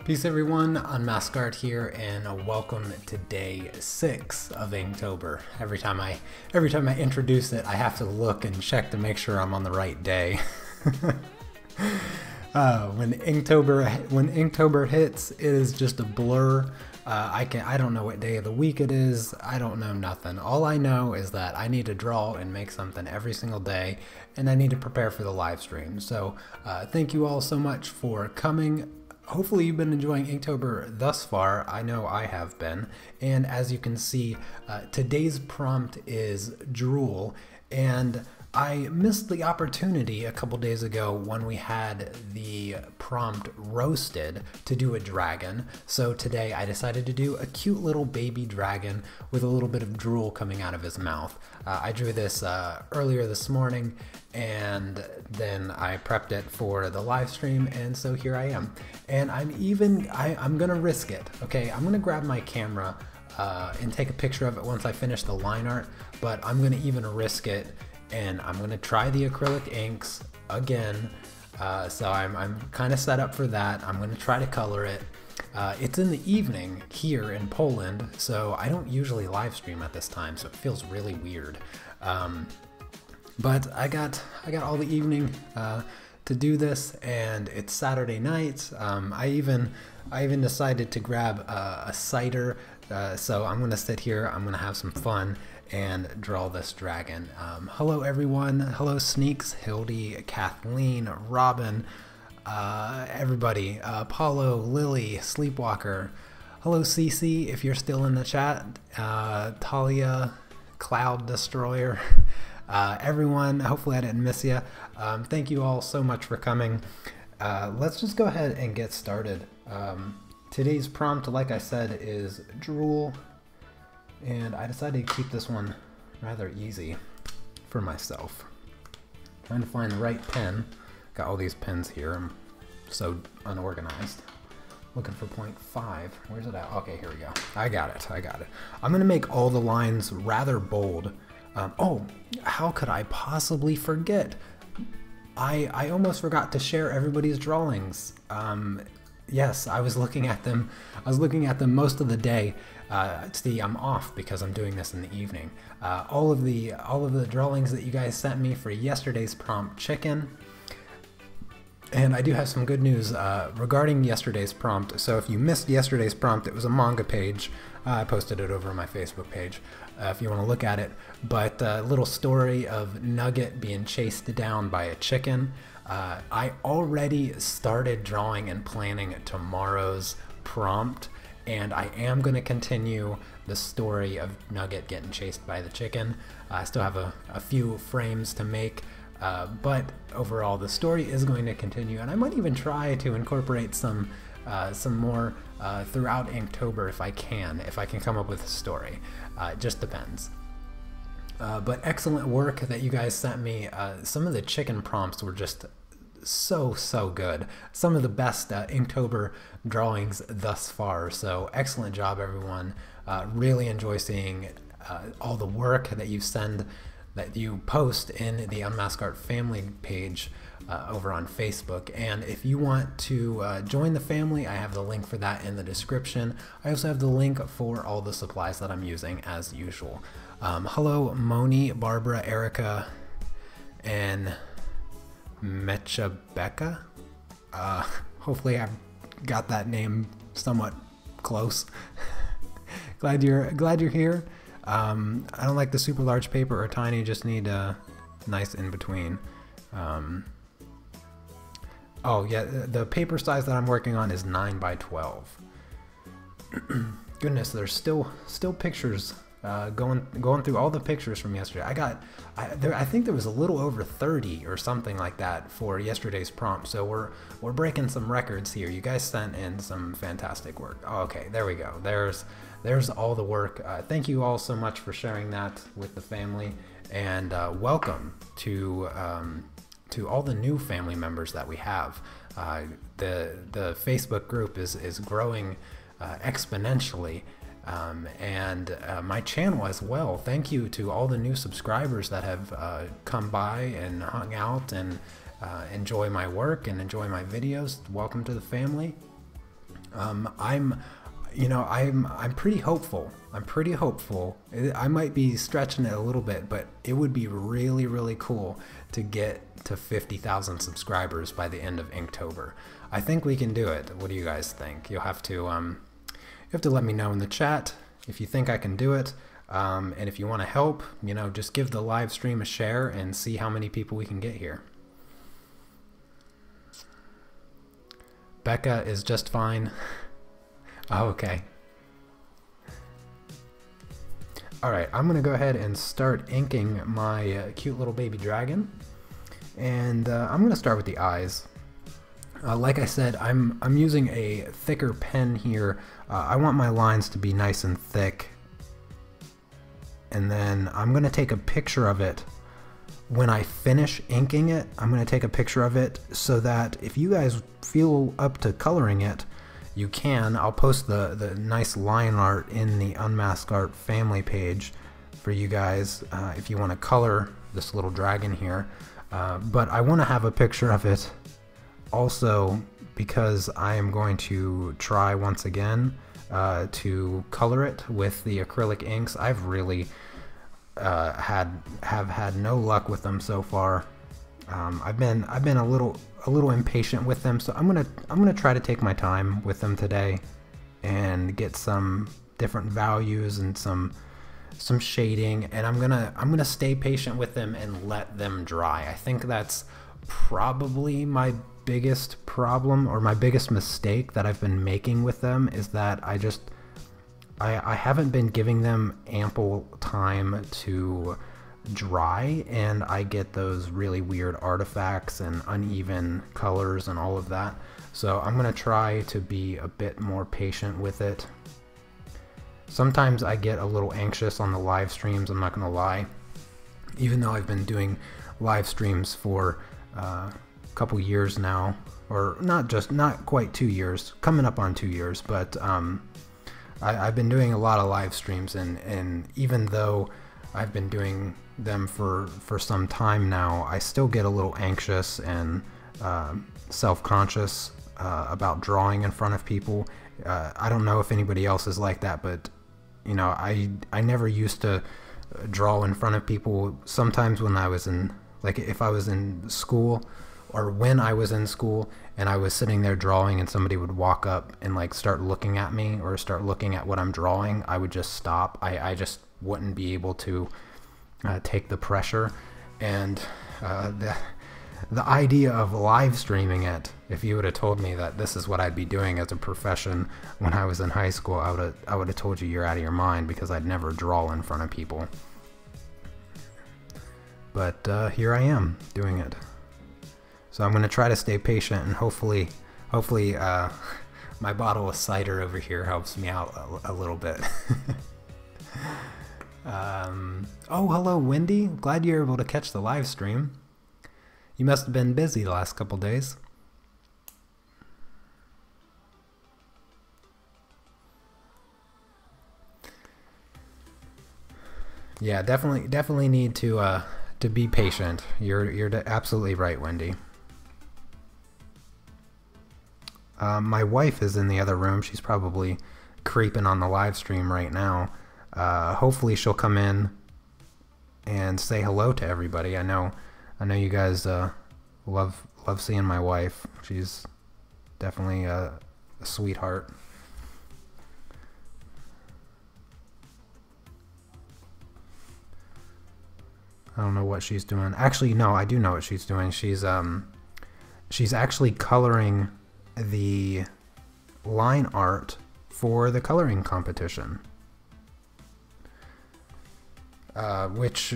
Peace everyone, Unmasked here, and welcome to day 6 of Inktober. Every time I introduce it, I have to look and check to make sure I'm on the right day. When Inktober hits, it is just a blur. I don't know what day of the week it is. I don't know nothing. All I know is that I need to draw and make something every single day, and I need to prepare for the live stream. So thank you all so much for coming. Hopefully you've been enjoying Inktober thus far. I know I have been. And as you can see, today's prompt is drool. And I missed the opportunity a couple days ago when we had the prompt roasted to do a dragon. So today I decided to do a cute little baby dragon with a little bit of drool coming out of his mouth. I drew this earlier this morning, and then I prepped it for the live stream, and so here I am. And I'm gonna risk it, okay? I'm gonna grab my camera and take a picture of it once I finish the line art, but I'm gonna even risk it, and I'm gonna try the acrylic inks again. So I'm kind of set up for that. I'm gonna try to color it. It's in the evening here in Poland, so I don't usually live stream at this time, so it feels really weird. But I got all the evening to do this, and it's Saturday night. I even decided to grab a cider, so I'm gonna sit here. I'm gonna have some fun and draw this dragon. Hello everyone. Hello Sneaks, Hildy, Kathleen, Robin, everybody, Paulo, Lily, Sleepwalker. Hello Cece, if you're still in the chat. Talia, Cloud Destroyer. Everyone, hopefully I didn't miss you. Thank you all so much for coming. Let's just go ahead and get started. Today's prompt, like I said, is drool, and I decided to keep this one rather easy for myself. Trying to find the right pen. Got all these pens here. I'm so unorganized. Looking for 0.5. Where's it at? Okay, here we go. I got it. I'm gonna make all the lines rather bold. Oh, how could I possibly forget? I almost forgot to share everybody's drawings. Yes, I was looking at them. Most of the day. See, I'm off because I'm doing this in the evening. All of the drawings that you guys sent me for yesterday's prompt chicken. And I do have some good news regarding yesterday's prompt. So if you missed yesterday's prompt, it was a manga page. I posted it over on my Facebook page if you want to look at it. But a little story of Nugget being chased down by a chicken. I already started drawing and planning tomorrow's prompt, and I am going to continue the story of Nugget getting chased by the chicken. I still have a few frames to make. But overall, the story is going to continue, and I might even try to incorporate some more throughout Inktober if I can come up with a story. It just depends. But excellent work that you guys sent me. Some of the chicken prompts were just so good. Some of the best Inktober drawings thus far. So excellent job, everyone. Really enjoy seeing all the work that you post in the Unmasked Art family page over on Facebook. And if you want to join the family, I have the link for that in the description. I also have the link for all the supplies that I'm using as usual. Hello Moni, Barbara, Erica, and Mechabecca. Hopefully I got that name somewhat close. glad you're here. I don't like the super large paper or tiny, just need a nice in between. Oh yeah, the paper size that I'm working on is 9 by 12. Goodness, there's still pictures going through all the pictures from yesterday. I think there was a little over 30 or something like that for yesterday's prompt. So we're breaking some records here. You guys sent in some fantastic work. Oh, okay, there we go. There's all the work. Thank you all so much for sharing that with the family, and welcome to all the new family members that we have. The Facebook group is growing exponentially, and my channel as well. Thank you to all the new subscribers that have come by and hung out and enjoy my work and enjoy my videos. Welcome to the family. I'm pretty hopeful. I'm pretty hopeful. I might be stretching it a little bit, but it would be really, really cool to get to 50,000 subscribers by the end of Inktober. I think we can do it. What do you guys think? You'll have to let me know in the chat if you think I can do it. And if you want to help, just give the live stream a share and see how many people we can get here. Becca is just fine. Oh, okay. All right, I'm gonna go ahead and start inking my cute little baby dragon, and I'm gonna start with the eyes. Like I said, I'm using a thicker pen here. I want my lines to be nice and thick, and then I'm gonna take a picture of it when I finish inking it. I'm gonna take a picture of it so that if you guys feel up to coloring it, you can. I'll post the nice line art in the Unmasked Art family page for you guys if you want to color this little dragon here. But I want to have a picture of it also because I am going to try once again to color it with the acrylic inks. I've really have had no luck with them so far. I've been a little impatient with them, so I'm gonna try to take my time with them today and get some different values and some shading, and I'm gonna stay patient with them and let them dry. I think that's probably my biggest problem or my biggest mistake that I've been making with them, is that I haven't been giving them ample time to dry, and I get those really weird artifacts and uneven colors and all of that. So I'm gonna try to be a bit more patient with it. Sometimes I get a little anxious on the live streams, I'm not gonna lie. Even though I've been doing live streams for a couple years now, or not quite 2 years, coming up on 2 years, but I've been doing a lot of live streams, and even though I've been doing them for some time now, I still get a little anxious and self-conscious about drawing in front of people. I don't know if anybody else is like that, but I never used to draw in front of people. Sometimes when I was if I was in school, or when I was in school and I was sitting there drawing and somebody would walk up and start looking at me or start looking at what I'm drawing, I would just stop. I just wouldn't be able to take the pressure, and the idea of live streaming it, if you would have told me that this is what I'd be doing as a profession when I was in high school, I would have told you you're out of your mind, because I'd never draw in front of people. But here I am doing it. So I'm going to try to stay patient, and hopefully my bottle of cider over here helps me out a little bit. Oh, hello, Wendy. Glad you're able to catch the live stream. You must have been busy the last couple days. Yeah, definitely need to be patient. You're absolutely right, Wendy. My wife is in the other room. She's probably creeping on the live stream right now. Hopefully she'll come in and say hello to everybody. I know you guys love seeing my wife. She's definitely a sweetheart. I don't know what she's doing. Actually, no, I do know what she's doing. She's actually coloring the line art for the coloring competition. Which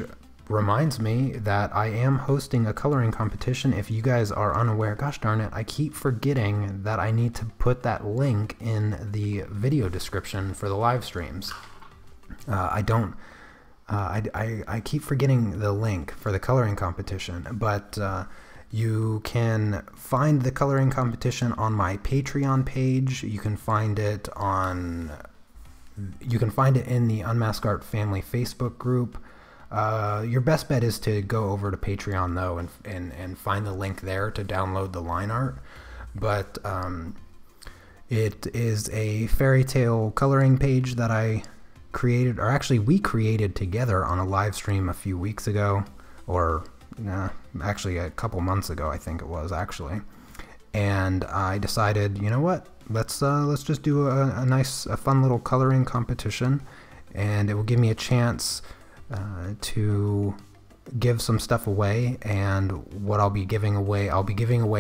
reminds me that I am hosting a coloring competition. If you guys are unaware, gosh darn it, I keep forgetting that I need to put that link in the video description for the live streams. I keep forgetting the link for the coloring competition, but you can find the coloring competition on my Patreon page. You can find it in the Unmasked Art Family Facebook group. Your best bet is to go over to Patreon though and find the link there to download the line art. But It is a fairy tale coloring page that I created, or actually we created together on a live stream a few weeks ago, or actually a couple months ago, I think it was actually. And I decided, you know what, let's just do a fun little coloring competition, and it will give me a chance to give some stuff away. And what I'll be giving away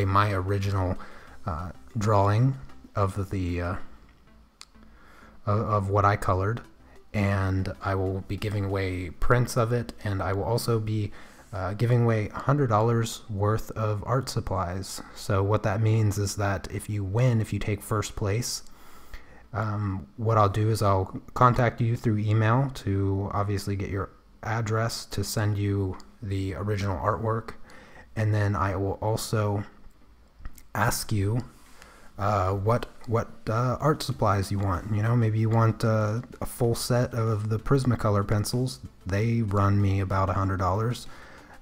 my original drawing of the of what I colored, and I will be giving away prints of it, and I will also be giving away $100 worth of art supplies. So what that means is that if you take first place, what I'll do is I'll contact you through email to obviously get your address to send you the original artwork, and then I will also ask you what art supplies you want. You know, maybe you want a full set of the Prismacolor pencils. They run me about $100,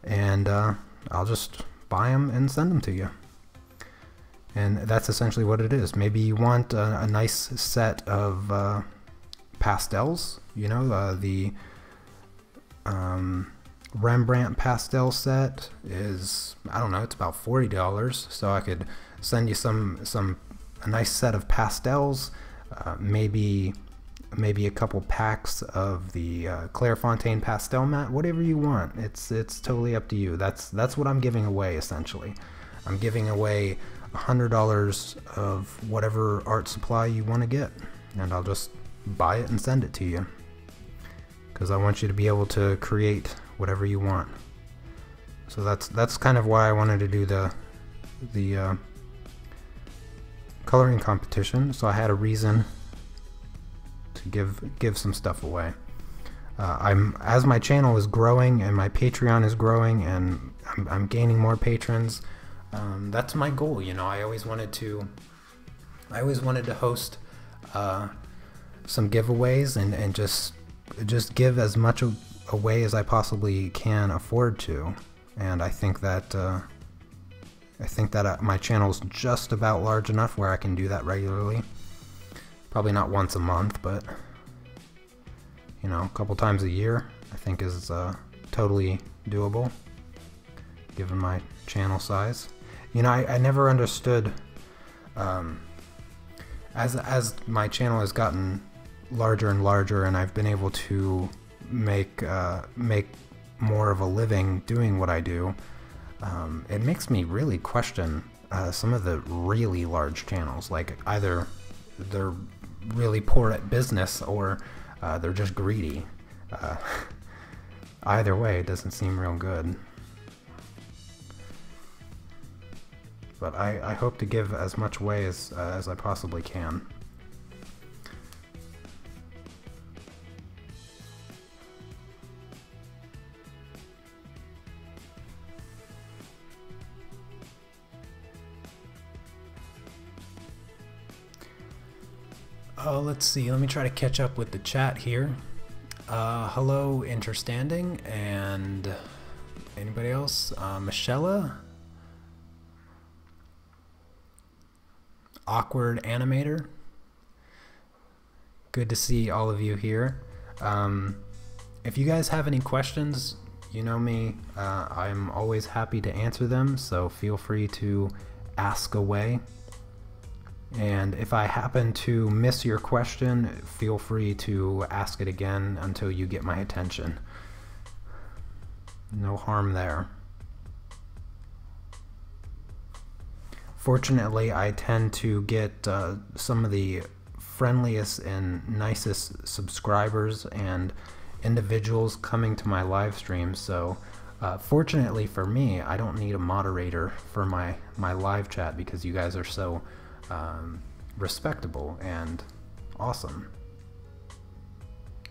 and I'll just buy them and send them to you. And that's essentially what it is. Maybe you want a nice set of pastels. You know, the Rembrandt pastel set is, I don't know, it's about $40. So I could send you a nice set of pastels, maybe a couple packs of the Clairefontaine pastel mat, whatever you want. It's totally up to you. That's what I'm giving away essentially. I'm giving away $100 of whatever art supply you want to get, and I'll just buy it and send it to you, because I want you to be able to create whatever you want. So that's kind of why I wanted to do the coloring competition. So I had a reason to give some stuff away. As my channel is growing and my Patreon is growing and I'm gaining more patrons, that's my goal. You know, I always wanted to host some giveaways and just give as much away as I possibly can afford to. And I think that my channel is just about large enough where I can do that regularly. Probably not once a month, but you know, a couple times a year I think is totally doable given my channel size. You know, I never understood, as my channel has gotten larger and larger and I've been able to make more of a living doing what I do, it makes me really question some of the really large channels. Like, either they're really poor at business or they're just greedy. Either way, it doesn't seem real good. But I hope to give as much away as I possibly can. Let's see, let me try to catch up with the chat here. Hello, Interstanding, and anybody else? Michelle? Awkward Animator? Good to see all of you here. If you guys have any questions, you know me, I'm always happy to answer them, so feel free to ask away. And if I happen to miss your question, feel free to ask it again until you get my attention. No harm there. Fortunately, I tend to get some of the friendliest and nicest subscribers and individuals coming to my live streams, so fortunately for me, I don't need a moderator for my live chat, because you guys are so respectable and awesome.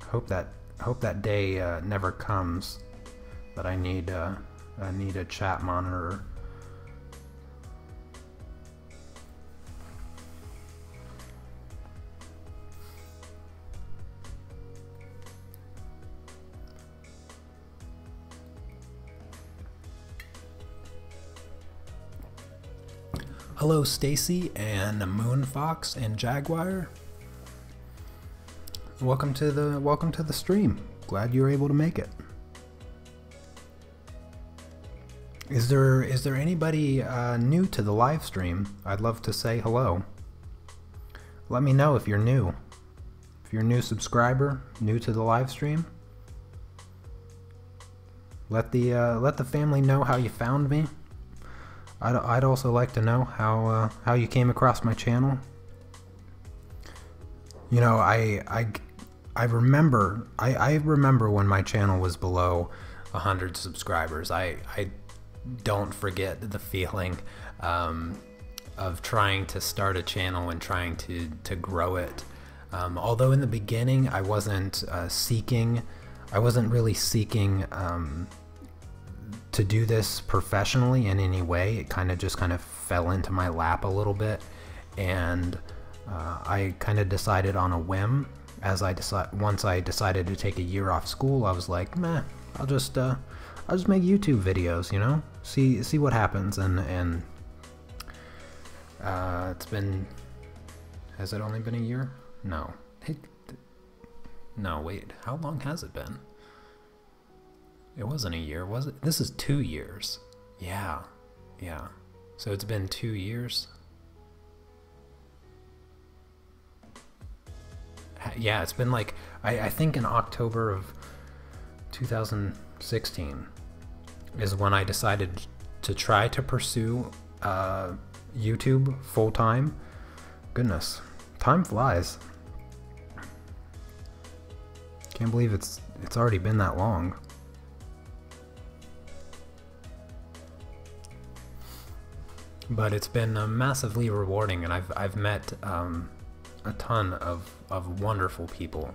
Hope that day never comes, that I need a chat monitor. Hello Stacy and Moonfox and Jaguar. Welcome to the stream. Glad you were able to make it. Is there anybody new to the live stream? I'd love to say hello. Let me know if you're new. If you're a new subscriber, new to the live stream. Let the family know how you found me. I'd also like to know how you came across my channel. You know, I remember when my channel was below 100 subscribers. I don't forget the feeling of trying to start a channel and trying to grow it. Although in the beginning I wasn't really seeking to do this professionally in any way. It kind of fell into my lap a little bit, and I kind of decided on a whim. Once I decided to take a year off school, I was like, meh, I'll just make YouTube videos, you know, see what happens. And it's been, has it only been a year? No. No, wait, how long has it been? It wasn't a year, was it? This is 2 years. Yeah. So it's been 2 years. Yeah, it's been like, I think in October of 2016 is when I decided to try to pursue YouTube full-time. Goodness, time flies. Can't believe it's already been that long. But it's been massively rewarding, and I've met a ton of wonderful people.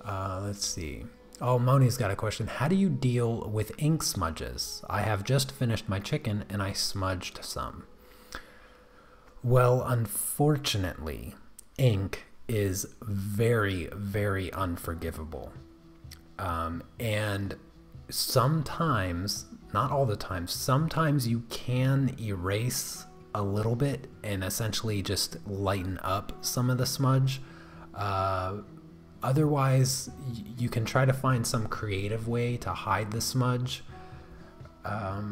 Let's see. Oh, Moni's got a question. How do you deal with ink smudges? I have just finished my chicken and I smudged some. Well, unfortunately, ink is very, very unforgivable. And sometimes, not all the time, sometimes you can erase a little bit and essentially just lighten up some of the smudge. Otherwise, you can try to find some creative way to hide the smudge. A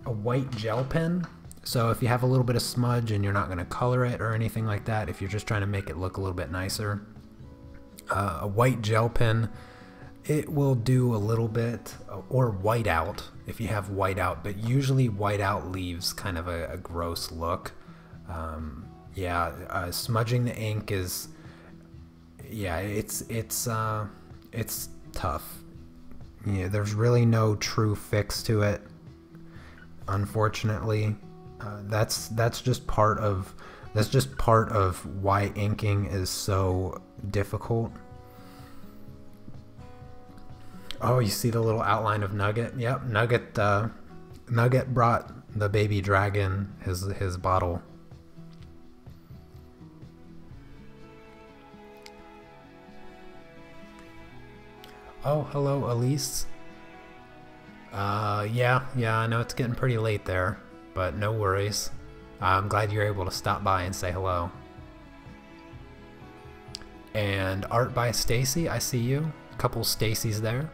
white gel pen. So if you have a little bit of smudge and you're not going to color it or anything like that, if you're just trying to make it look a little bit nicer, a white gel pen, it will do a little bit. Or whiteout if you have whiteout, but usually whiteout leaves kind of a gross look. Smudging the ink is, yeah, it's tough. Yeah, there's really no true fix to it, unfortunately. That's just part of why inking is so difficult. Oh, you see the little outline of Nugget? Yep, Nugget brought the baby dragon his bottle. Oh, hello, Elise. Yeah, I know it's getting pretty late there, but no worries. I'm glad you're able to stop by and say hello. And art by Stacy, I see you. A couple Stacys there.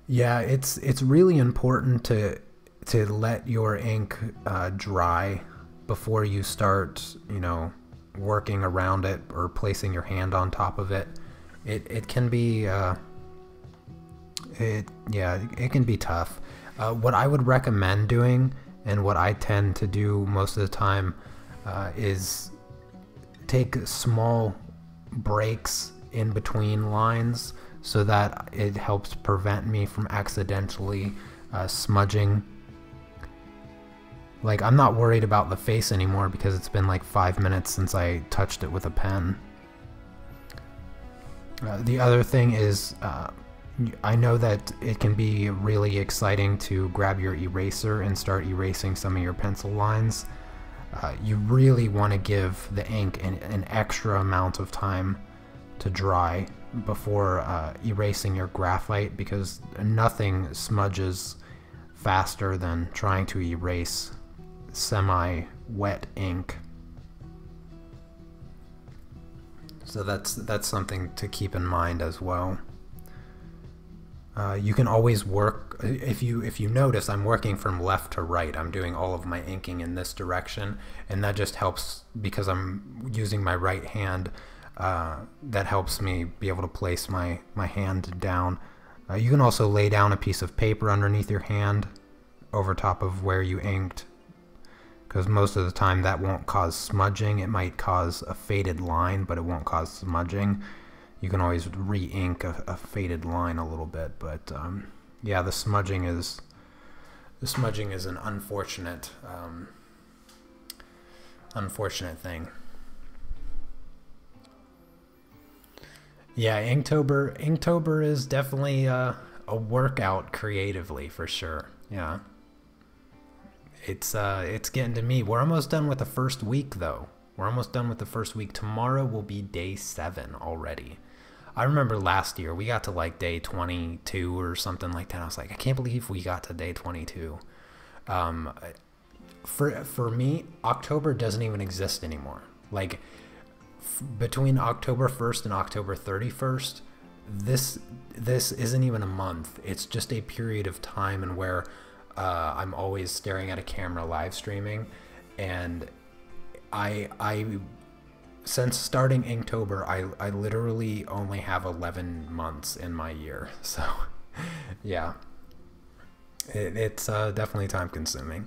Yeah, it's really important to let your ink dry before you start, you know, working around it or placing your hand on top of it. It can be it can be tough. What I would recommend doing, and what I tend to do most of the time, is take small breaks in between lines, so that it helps prevent me from accidentally smudging. Like, I'm not worried about the face anymore because it's been like 5 minutes since I touched it with a pen. The other thing is, I know that it can be really exciting to grab your eraser and start erasing some of your pencil lines. You really want to give the ink an extra amount of time to dry before erasing your graphite, because nothing smudges faster than trying to erase semi-wet ink. So that's something to keep in mind as well. You can always work, if you notice, I'm working from left to right. I'm doing all of my inking in this direction, and that just helps because I'm using my right hand. That helps me be able to place my hand down. You can also lay down a piece of paper underneath your hand over top of where you inked, because most of the time that won't cause smudging. It might cause a faded line, but it won't cause smudging. You can always re-ink a faded line a little bit, but yeah, the smudging is an unfortunate thing. Yeah, Inktober is definitely a workout creatively, for sure. Yeah, it's getting to me. We're almost done with the first week, though. We're almost done with the first week. Tomorrow will be day 7 already. I remember last year we got to like day 22 or something like that. I was like, I can't believe we got to day 22. For me, October doesn't even exist anymore. Like between October 1st and October 31st, this isn't even a month. It's just a period of time and where I'm always staring at a camera live streaming, and I since starting Inktober, I literally only have 11 months in my year. So yeah, it's definitely time consuming.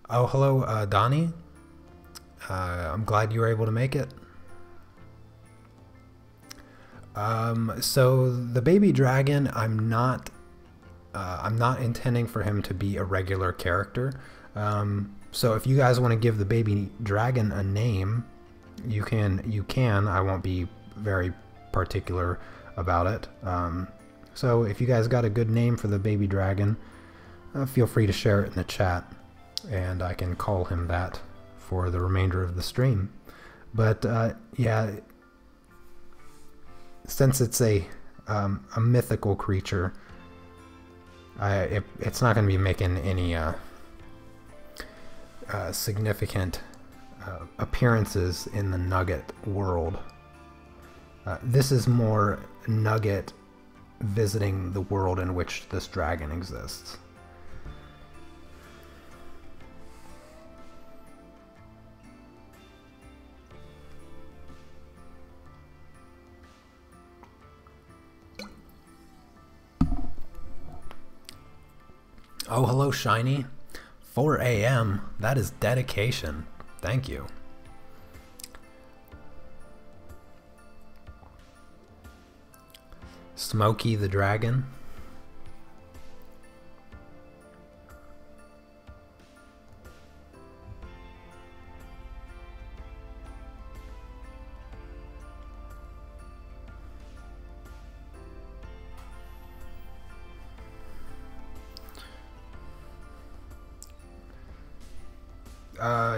Oh, hello, Donnie. I'm glad you were able to make it. So the baby dragon, I'm not intending for him to be a regular character. So if you guys want to give the baby dragon a name, you can. I won't be very particular about it. So if you guys got a good name for the baby dragon, feel free to share it in the chat, and I can call him that for the remainder of the stream. But yeah, since it's a mythical creature, it's not going to be making any significant appearances in the Nugget world. This is more Nugget visiting the world in which this dragon exists. Oh, hello, Shiny. 4 a.m. That is dedication. Thank you. Smokey the Dragon.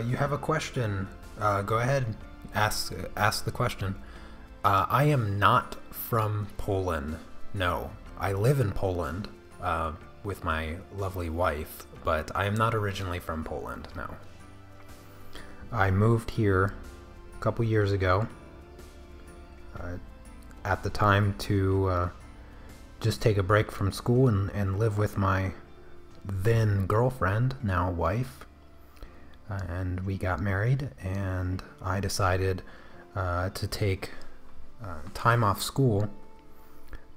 You have a question. Go ahead, ask the question. I am not from Poland. No, I live in Poland with my lovely wife, but I am not originally from Poland. No, I moved here a couple years ago. At the time to just take a break from school and live with my then girlfriend, now wife. And we got married, and I decided to take time off school.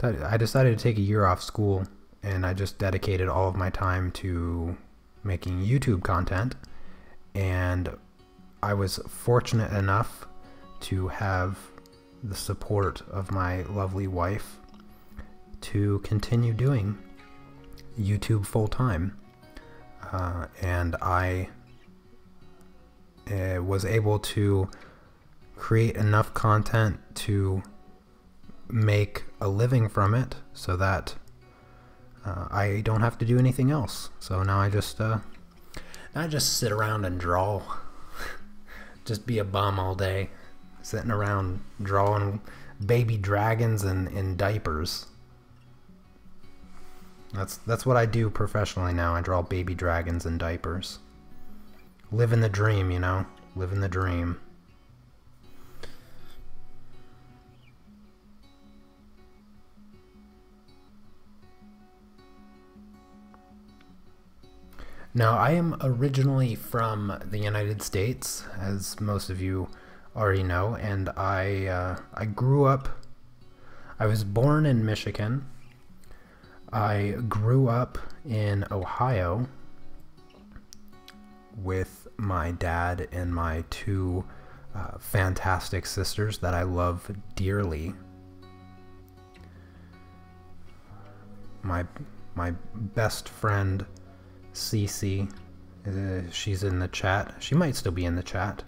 I decided to take a year off school, and I just dedicated all of my time to making YouTube content. And I was fortunate enough to have the support of my lovely wife to continue doing YouTube full time. And I was able to create enough content to make a living from it, so that I don't have to do anything else. So now I just sit around and draw. Just be a bum all day, sitting around drawing baby dragons in diapers. That's what I do professionally now. I draw baby dragons in diapers. Living the dream, you know? Living the dream. Now, I am originally from the United States, as most of you already know, and I grew up, I was born in Michigan. I grew up in Ohio with my dad and my two fantastic sisters that I love dearly. My best friend, Cece, she's in the chat. She might still be in the chat,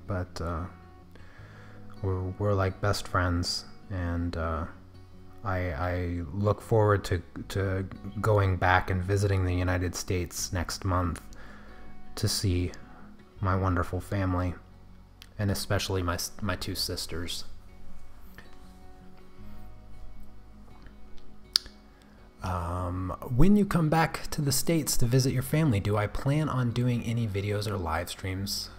but we're like best friends, and I look forward to going back and visiting the United States next month to see my wonderful family, and especially my two sisters. When you come back to the States to visit your family, do I plan on doing any videos or live streams?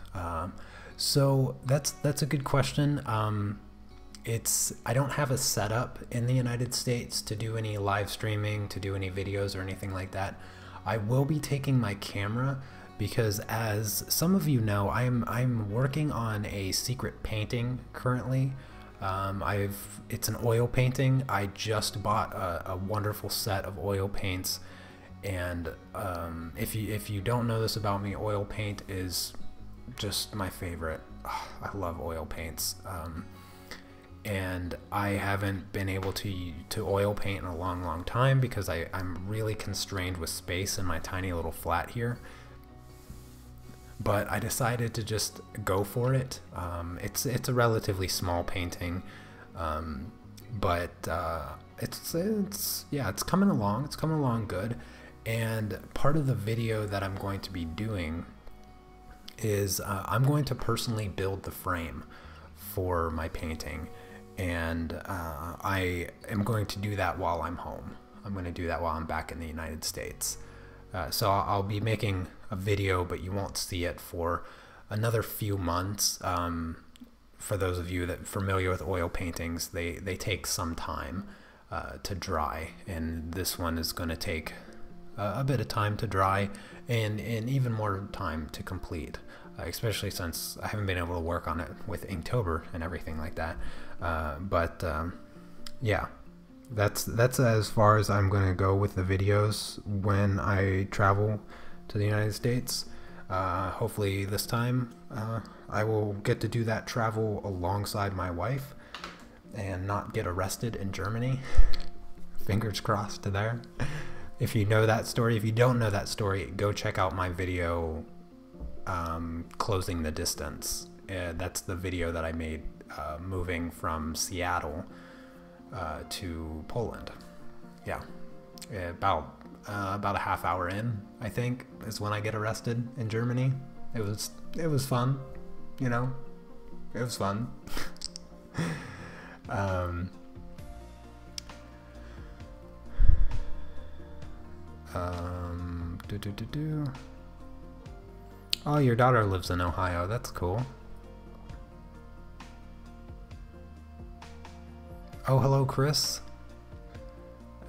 So that's a good question. I don't have a setup in the United States to do any live streaming, to do any videos or anything like that. I will be taking my camera because, as some of you know, I'm working on a secret painting currently. It's an oil painting. I just bought a wonderful set of oil paints, and if you don't know this about me, oil paint is just my favorite. Oh, I love oil paints, and I haven't been able to oil paint in a long time because I'm really constrained with space in my tiny little flat here. But I decided to just go for it. It's a relatively small painting, but it's coming along. It's coming along good. And part of the video that I'm going to be doing is I'm going to personally build the frame for my painting, and I am going to do that while I'm home. I'm going to do that while I'm back in the United States. So I'll be making a video, but you won't see it for another few months. For those of you that are familiar with oil paintings, they take some time to dry, and this one is going to take a bit of time to dry and even more time to complete, especially since I haven't been able to work on it with Inktober and everything like that. Yeah. That's as far as I'm going to go with the videos when I travel to the United States. Hopefully this time I will get to do that travel alongside my wife and not get arrested in Germany. Fingers crossed to there. If you know that story, if you don't know that story, go check out my video, Closing the Distance. That's the video that I made moving from Seattle to Poland. Yeah, about a half hour in, I think, is when I get arrested in Germany. It was fun, you know. It was fun. Oh, your daughter lives in Ohio. That's cool. Oh, hello, Chris.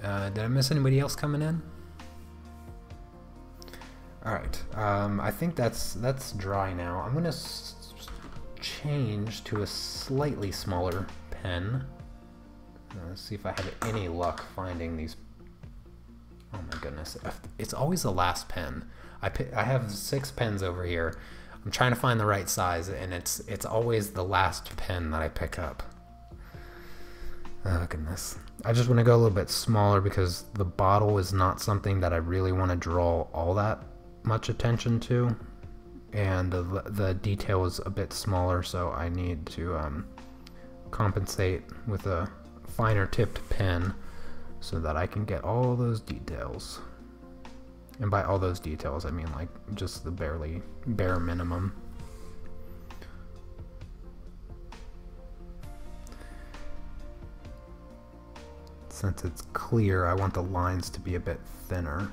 Did I miss anybody else coming in? All right. I think that's dry now. I'm gonna change to a slightly smaller pen. Let's see if I have any luck finding these. Oh my goodness! It's always the last pen. I have 6 pens over here. I'm trying to find the right size, and it's always the last pen that I pick up. Oh goodness. I just want to go a little bit smaller because the bottle is not something that I really want to draw all that much attention to, and the detail is a bit smaller, so I need to compensate with a finer tipped pen so that I can get all those details. And by all those details, I mean like just the bare minimum. since it's clear, I want the lines to be a bit thinner.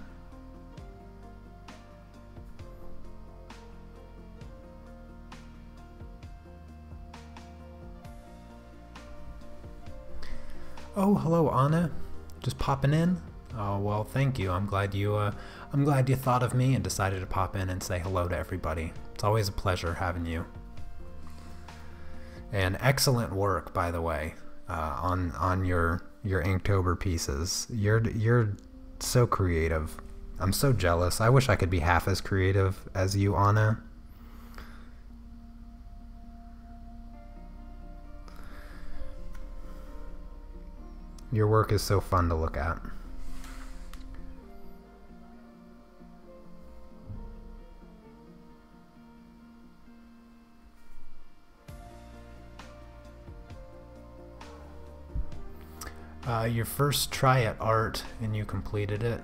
Oh, hello, Anna. Just popping in. Oh, well, thank you. I'm glad you thought of me and decided to pop in and say hello to everybody. It's always a pleasure having you. And excellent work, by the way, on your Inktober pieces. You're so creative. I'm so jealous. I wish I could be half as creative as you, Anna. Your work is so fun to look at. Your first try at art and you completed it.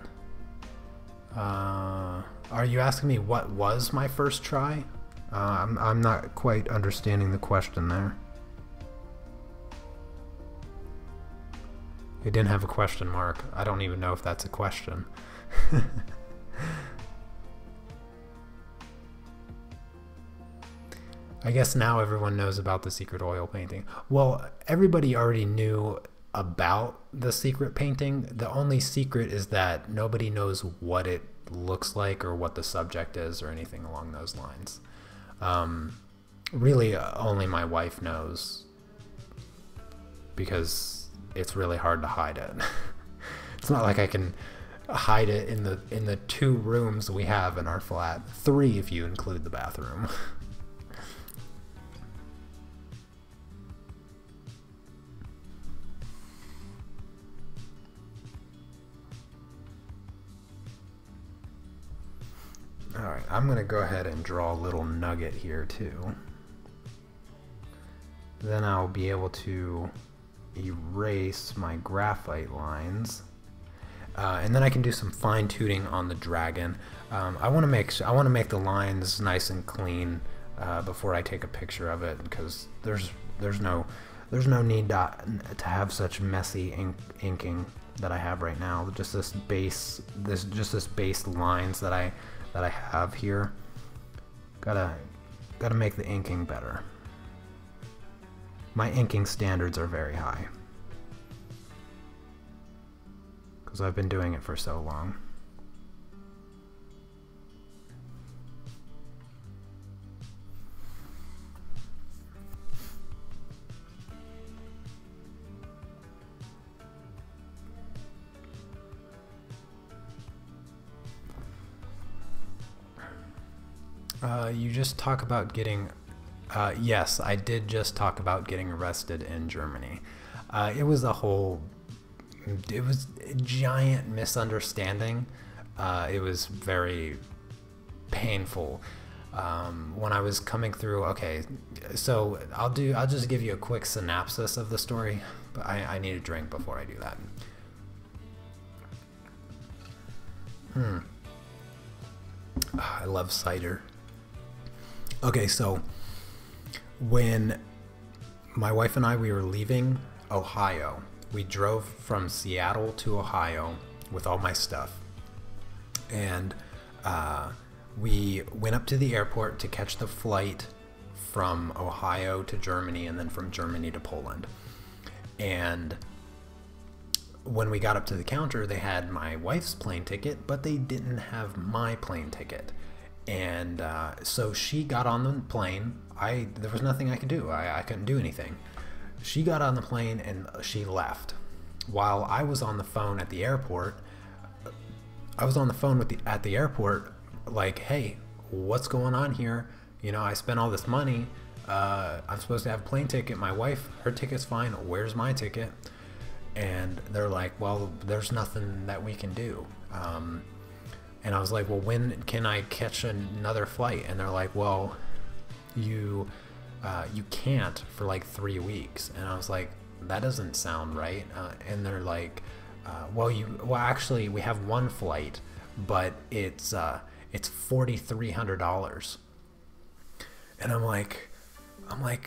Are you asking me what was my first try? I'm not quite understanding the question there. It didn't have a question mark. I don't even know if that's a question. I guess now everyone knows about the secret oil painting. Well, everybody already knew about the secret painting. The only secret is that nobody knows what it looks like or what the subject is or anything along those lines. Really, only my wife knows, because it's really hard to hide it. It's not like I can hide it in the 2 rooms we have in our flat. 3 if you include the bathroom. Alright, I'm going to go ahead and draw a little nugget here too. Then I'll be able to erase my graphite lines. And then I can do some fine tuning on the dragon. I want to make the lines nice and clean before I take a picture of it, because there's no need to have such messy inking that I have right now. Just this base lines that I have here. Gotta make the inking better. My inking standards are very high, because I've been doing it for so long. You just talk about getting... yes, I did just talk about getting arrested in Germany. It was a giant misunderstanding. It was very painful. When I was coming through, okay, so I'll just give you a quick synopsis of the story, but I need a drink before I do that. I love cider. Okay, so when my wife and we were leaving Ohio, we drove from Seattle to Ohio with all my stuff, and we went up to the airport to catch the flight from Ohio to Germany, and then from Germany to Poland. And when we got up to the counter, they had my wife's plane ticket, but they didn't have my plane ticket. And so she got on the plane. There was nothing I could do. I couldn't do anything. She got on the plane and she left. While I was on the phone at the airport, at the airport, like, hey, what's going on here? You know, I spent all this money. I'm supposed to have a plane ticket. My wife, her ticket's fine. Where's my ticket? And they're like, well, there's nothing that we can do. And I was like, well, when can I catch another flight? And they're like, well, you can't for like 3 weeks. And I was like, that doesn't sound right. And they're like, well, actually, we have one flight, but it's $4,300. And I'm like,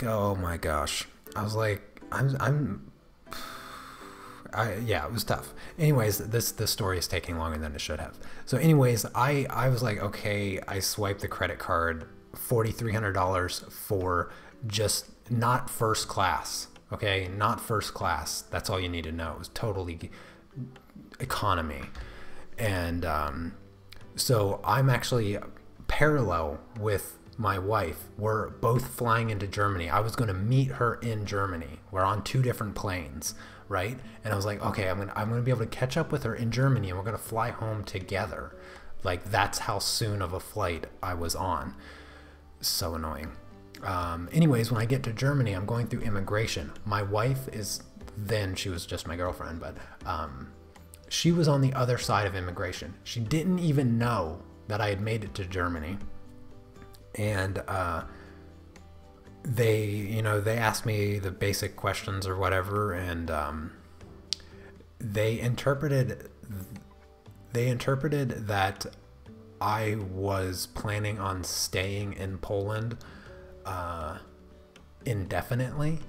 oh my gosh. I was like, Yeah, it was tough. Anyways, this story is taking longer than it should have. So anyways, I was like, okay, I swiped the credit card, $4,300 for just not first class. Okay, not first class. That's all you need to know. It was totally economy. And so I'm actually parallel with my wife. We're both flying into Germany. I was going to meet her in Germany. We're on 2 different planes, right? And I was like, okay, I'm gonna be able to catch up with her in Germany, and we're gonna fly home together. Like, that's how soon of a flight I was on. So annoying. Anyways, when I get to Germany, I'm going through immigration. My wife is, then she was just my girlfriend, but she was on the other side of immigration. She didn't even know that I had made it to Germany. And they asked me the basic questions or whatever, and they interpreted that I was planning on staying in Poland indefinitely,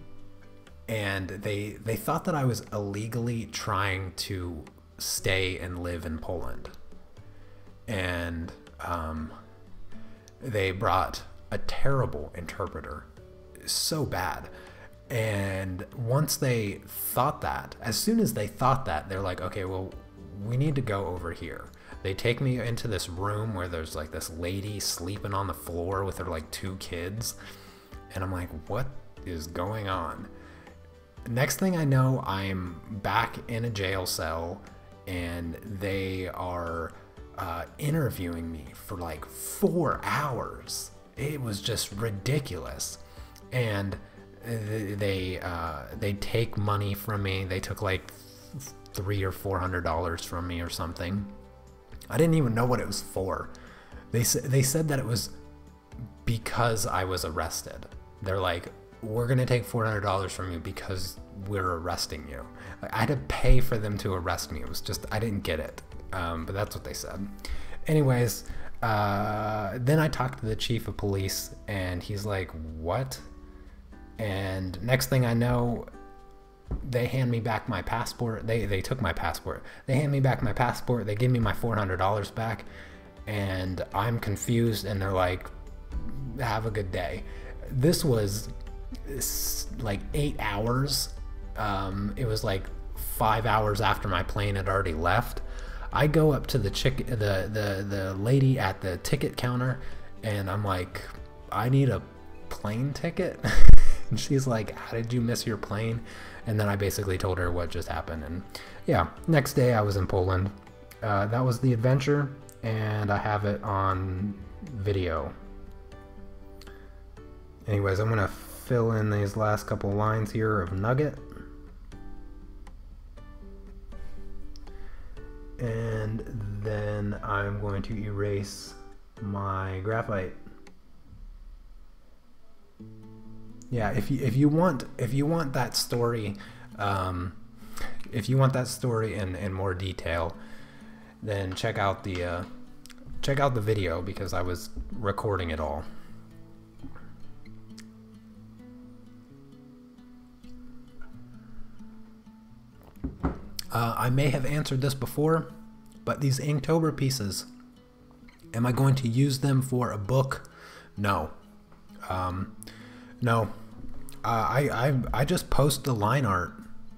and they thought that I was illegally trying to stay and live in Poland. And they brought a terrible interpreter, so bad. And once they thought that, as soon as they thought that, they're like, okay, well, we need to go over here. They take me into this room where there's like this lady sleeping on the floor with her like 2 kids. And I'm like, what is going on? Next thing I know, I'm back in a jail cell, and they are interviewing me for like 4 hours. It was just ridiculous. And they take money from me. They took like $300 or $400 from me or something. I didn't even know what it was for. They said that it was because I was arrested. They're like, we're gonna take $400 from you because we're arresting you. I had to pay for them to arrest me. It was just, I didn't get it. But that's what they said. Anyways, then I talked to the chief of police, and he's like, what? And next thing I know, they hand me back my passport. They took my passport. They hand me back my passport. They give me my $400 back, and I'm confused, and they're like, have a good day. This was like 8 hours. It was like 5 hours after my plane had already left. I go up to the lady at the ticket counter, and I'm like, I need a plane ticket. And she's like, how did you miss your plane? And then I basically told her what just happened. And yeah, next day I was in Poland. That was the adventure, and I have it on video. Anyways, I'm gonna fill in these last couple lines here of nugget. And then I'm going to erase my graphite. Yeah, if you want that story, if you want that story in more detail, then check out the video, because I was recording it all. I may have answered this before, but these Inktober pieces, am I going to use them for a book? No. No. I just post the line art.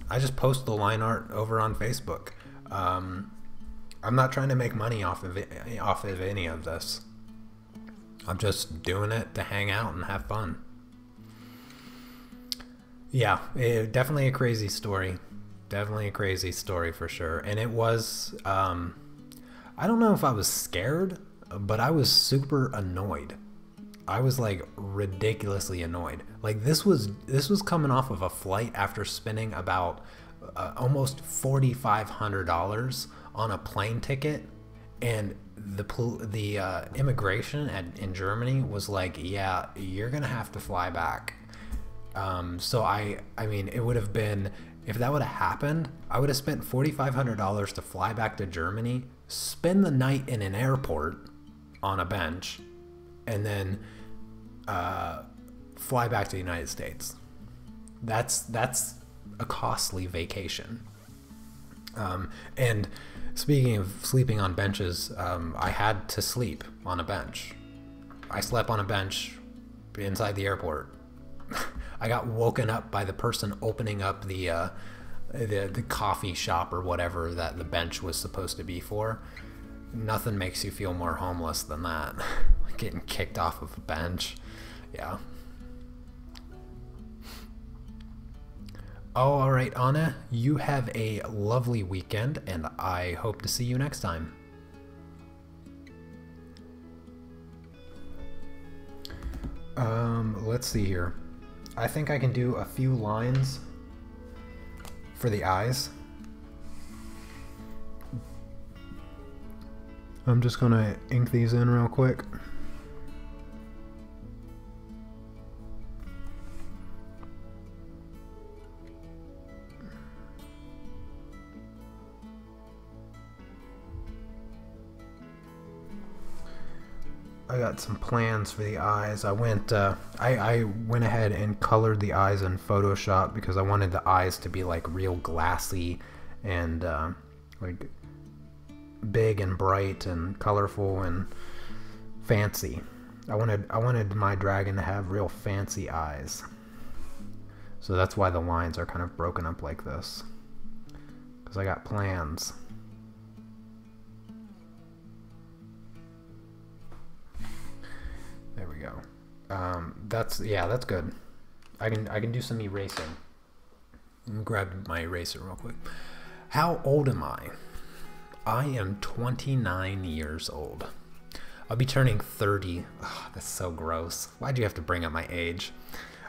I just post the line art over on Facebook. I'm not trying to make money off of any of this. I'm just doing it to hang out and have fun. Yeah, definitely a crazy story. Definitely a crazy story for sure. And it was, I don't know if I was scared, but I was super annoyed. I was like ridiculously annoyed. Like this was coming off of a flight after spending about almost $4,500 on a plane ticket, and the immigration in Germany was like, yeah, you're gonna have to fly back. So I mean, it would have been, if that would have happened, I would have spent $4,500 to fly back to Germany, spend the night in an airport on a bench, and then fly back to the United States. That's a costly vacation. And speaking of sleeping on benches, I had to sleep on a bench. I slept on a bench inside the airport. I got woken up by the person opening up the coffee shop or whatever that the bench was supposed to be for. Nothing makes you feel more homeless than that. Getting kicked off of a bench. Yeah. Oh, all right, Anna, you have a lovely weekend, and I hope to see you next time. Let's see here. I think I can do a few lines for the eyes. I'm just gonna ink these in real quick. I got some plans for the eyes. I went ahead and colored the eyes in Photoshop because I wanted the eyes to be like real glassy and like big and bright and colorful and fancy. I wanted my dragon to have real fancy eyes. So that's why the lines are kind of broken up like this. Because I got plans. There we go. That's good. I can do some erasing. Let me grab my eraser real quick. How old am I? I am 29 years old. I'll be turning 30. Oh, that's so gross. Why'd you have to bring up my age?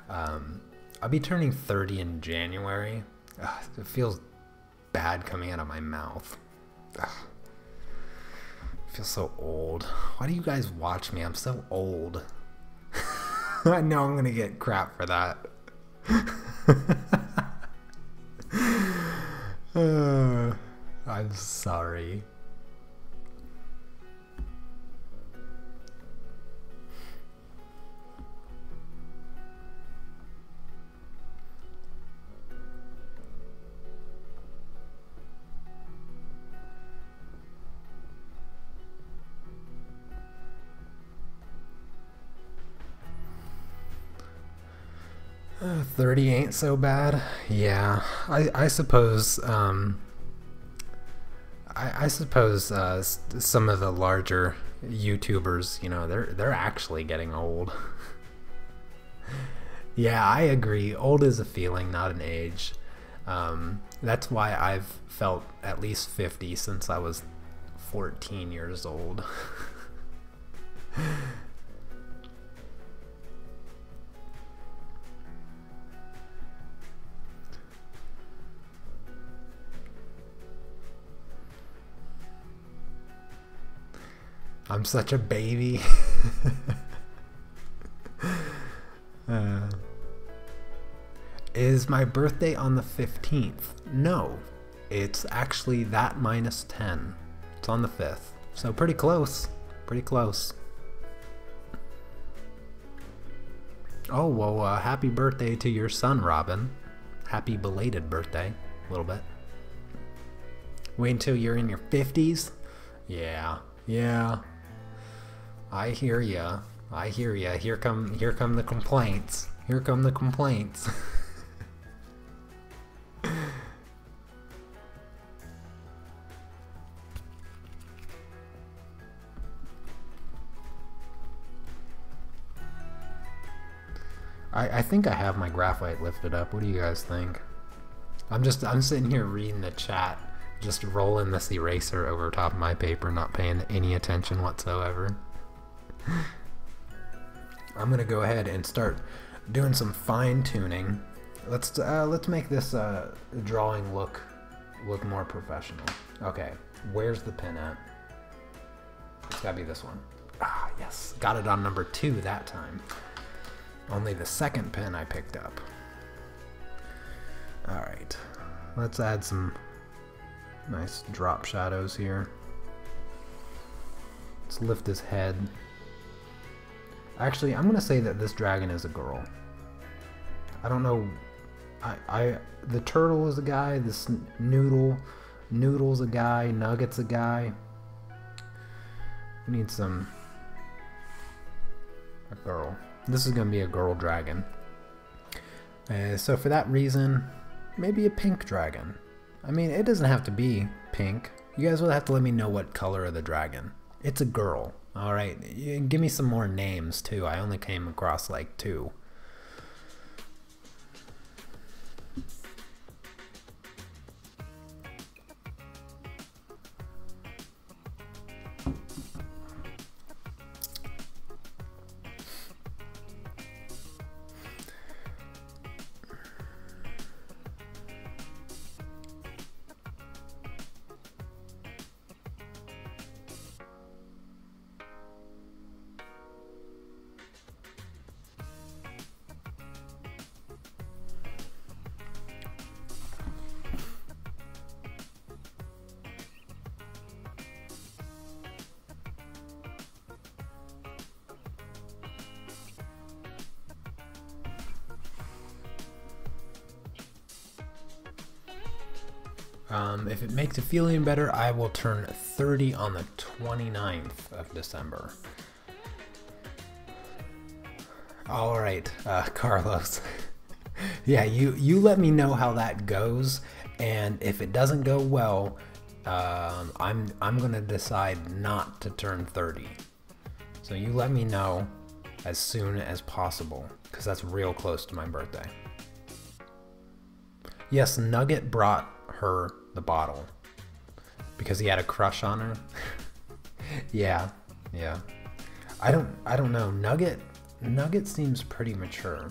I'll be turning 30 in January. It feels bad coming out of my mouth. I feel so old. Why do you guys watch me? I'm so old. I know I'm gonna get crap for that. I'm sorry. Uh, 30 ain't so bad. Yeah, I suppose. I suppose some of the larger YouTubers, you know, they're actually getting old. Yeah, I agree. Old is a feeling, not an age. That's why I've felt at least 50 since I was 14 years old. I'm such a baby. Is my birthday on the 15th? No. It's actually that minus 10. It's on the 5th. So pretty close. Pretty close. Oh, well, happy birthday to your son, Robin. Happy belated birthday. A little bit. Wait until you're in your 50s? Yeah. Yeah. I hear ya. I hear ya. Here come the complaints. Here come the complaints. I think I have my graphite lifted up. What do you guys think? I'm sitting here reading the chat, just rolling this eraser over top of my paper, not paying any attention whatsoever. I'm gonna go ahead and start doing some fine tuning. Let's make this drawing look more professional. Okay, where's the pen at? It's gotta be this one. Ah, yes, got it on number 2 that time. Only the second pen I picked up. All right, let's add some nice drop shadows here. Let's lift his head. Actually, I'm gonna say that this dragon is a girl. I don't know. The turtle is a guy. This noodle Noodle's a guy. Nugget's a guy. We need a girl. This is gonna be a girl dragon. So for that reason, maybe a pink dragon. I mean, it doesn't have to be pink. You guys will have to let me know what color of the dragon. It's a girl. All right, give me some more names too. I only came across like 2. If it makes you feel any better, I will turn 30 on the 29th of December. All right, Carlos. Yeah, you let me know how that goes, and if it doesn't go well, I'm gonna decide not to turn 30. So you let me know as soon as possible, because that's real close to my birthday. Yes, Nugget brought her the bottle because he had a crush on her. yeah. I don't know. Nugget seems pretty mature.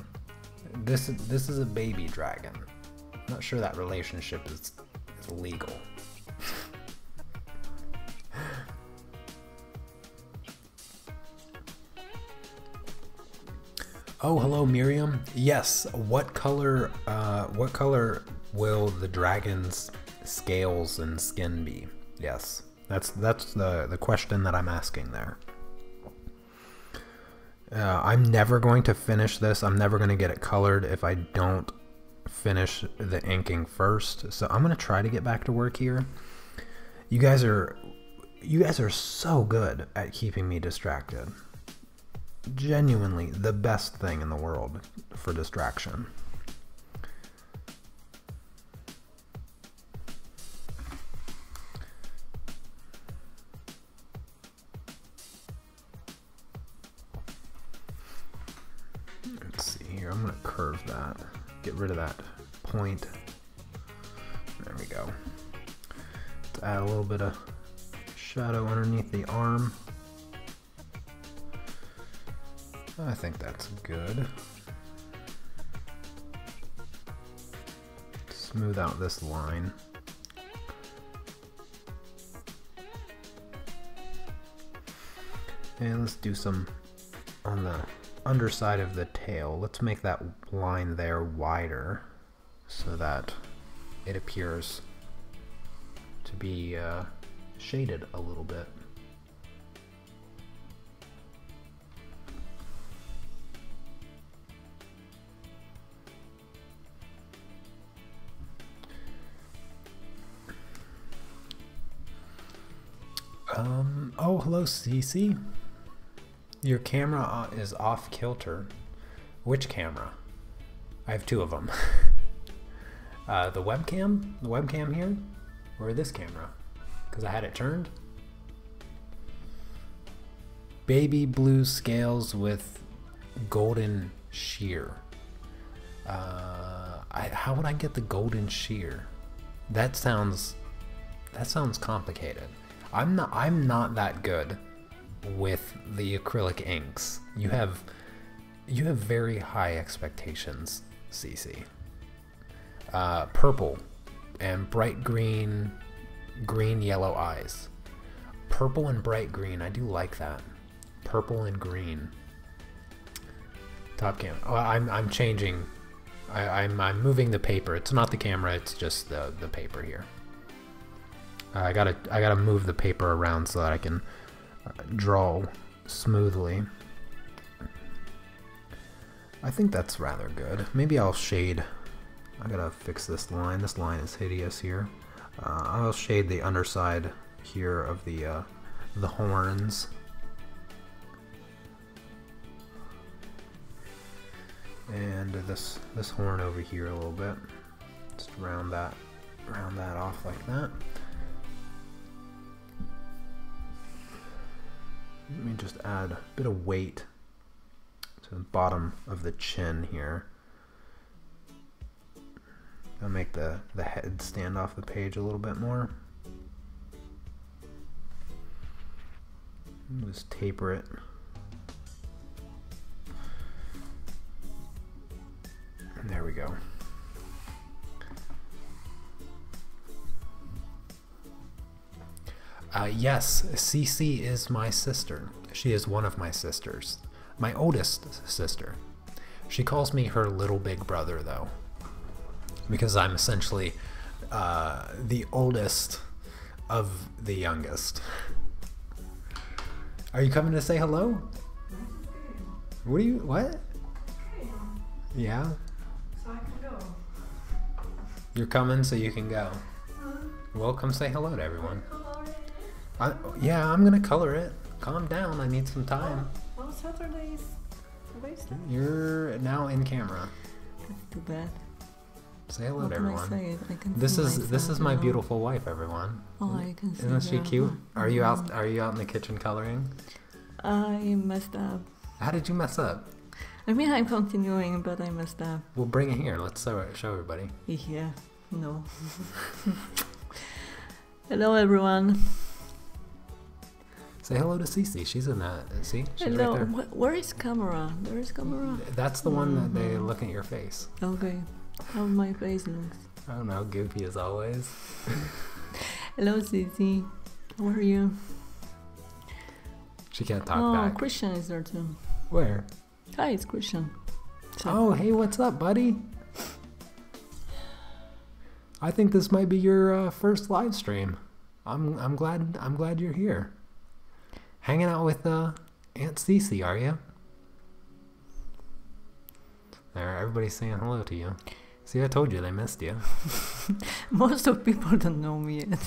This is a baby dragon. I'm not sure that relationship is legal. Oh, hello, Miriam. Yes. What color will the dragon's scales and skin be? Yes. That's the question that I'm asking there. I'm never going to finish this. I'm never going to get it colored if I don't finish the inking first. So I'm going to try to get back to work here. You guys are so good at keeping me distracted. Genuinely the best thing in the world for distraction. Let's see here. I'm going to curve that. Get rid of that point. There we go. Let's add a little bit of shadow underneath the arm. I think that's good. Smooth out this line. And let's do some on the underside of the tail. Let's make that line there wider so that it appears to be shaded a little bit. Oh, hello, CC. Your camera is off kilter. Which camera? I have 2 of them. The webcam here, or this camera? Because I had it turned. Baby blue scales with golden shear. How would I get the golden shear? That sounds complicated. I'm not that good with the acrylic inks. You have very high expectations, CC. Purple and bright green, yellow eyes. Purple and bright green, I do like that. Purple and green. Top cam. Oh, I'm changing. I'm moving the paper. It's not the camera. It's just the paper here. I gotta move the paper around so that I can draw smoothly. I think that's rather good. Maybe I'll shade. I gotta fix this line. This line is hideous here. I'll shade the underside here of the horns. And this horn over here a little bit. Just round that off like that. Let me just add a bit of weight to the bottom of the chin here. I'll make the head stand off the page a little bit more. Just taper it. And there we go. Yes, Cece is my sister. She is one of my sisters. My oldest sister. She calls me her little big brother, though, because I'm essentially the oldest of the youngest. Are you coming to say hello? What? Yeah? So I can go. You're coming so you can go. Well, come say hello to everyone. Yeah, I'm gonna color it. Calm down, I need some time. Well, Saturday's wasted. You're now in camera. That's too bad. Say hello How to can I everyone. say it? I can This see is myself, my you know. beautiful wife, everyone. Oh, I can see Isn't she that. cute? Are you out in the kitchen coloring? I messed up. How did you mess up? I mean, I'm continuing, but I messed up. Well, bring it here. Let's show everybody. Yeah, no. Hello, everyone. Say hello to Cece. She's in that. See? She's Hello. right there. Where is camera? There is camera. That's the one that they look at your face. Okay. How my face looks. I don't know. Goofy as always. Hello, Cici. How are you? She can't talk back. Christian is there too. Where? Hi, it's Christian. So, Oh, hey, what's up, buddy? I think this might be your first live stream. I'm glad you're here. Hanging out with Aunt Cece, are you? There, everybody's saying hello to you. See, I told you they missed you. most of people don't know me yet.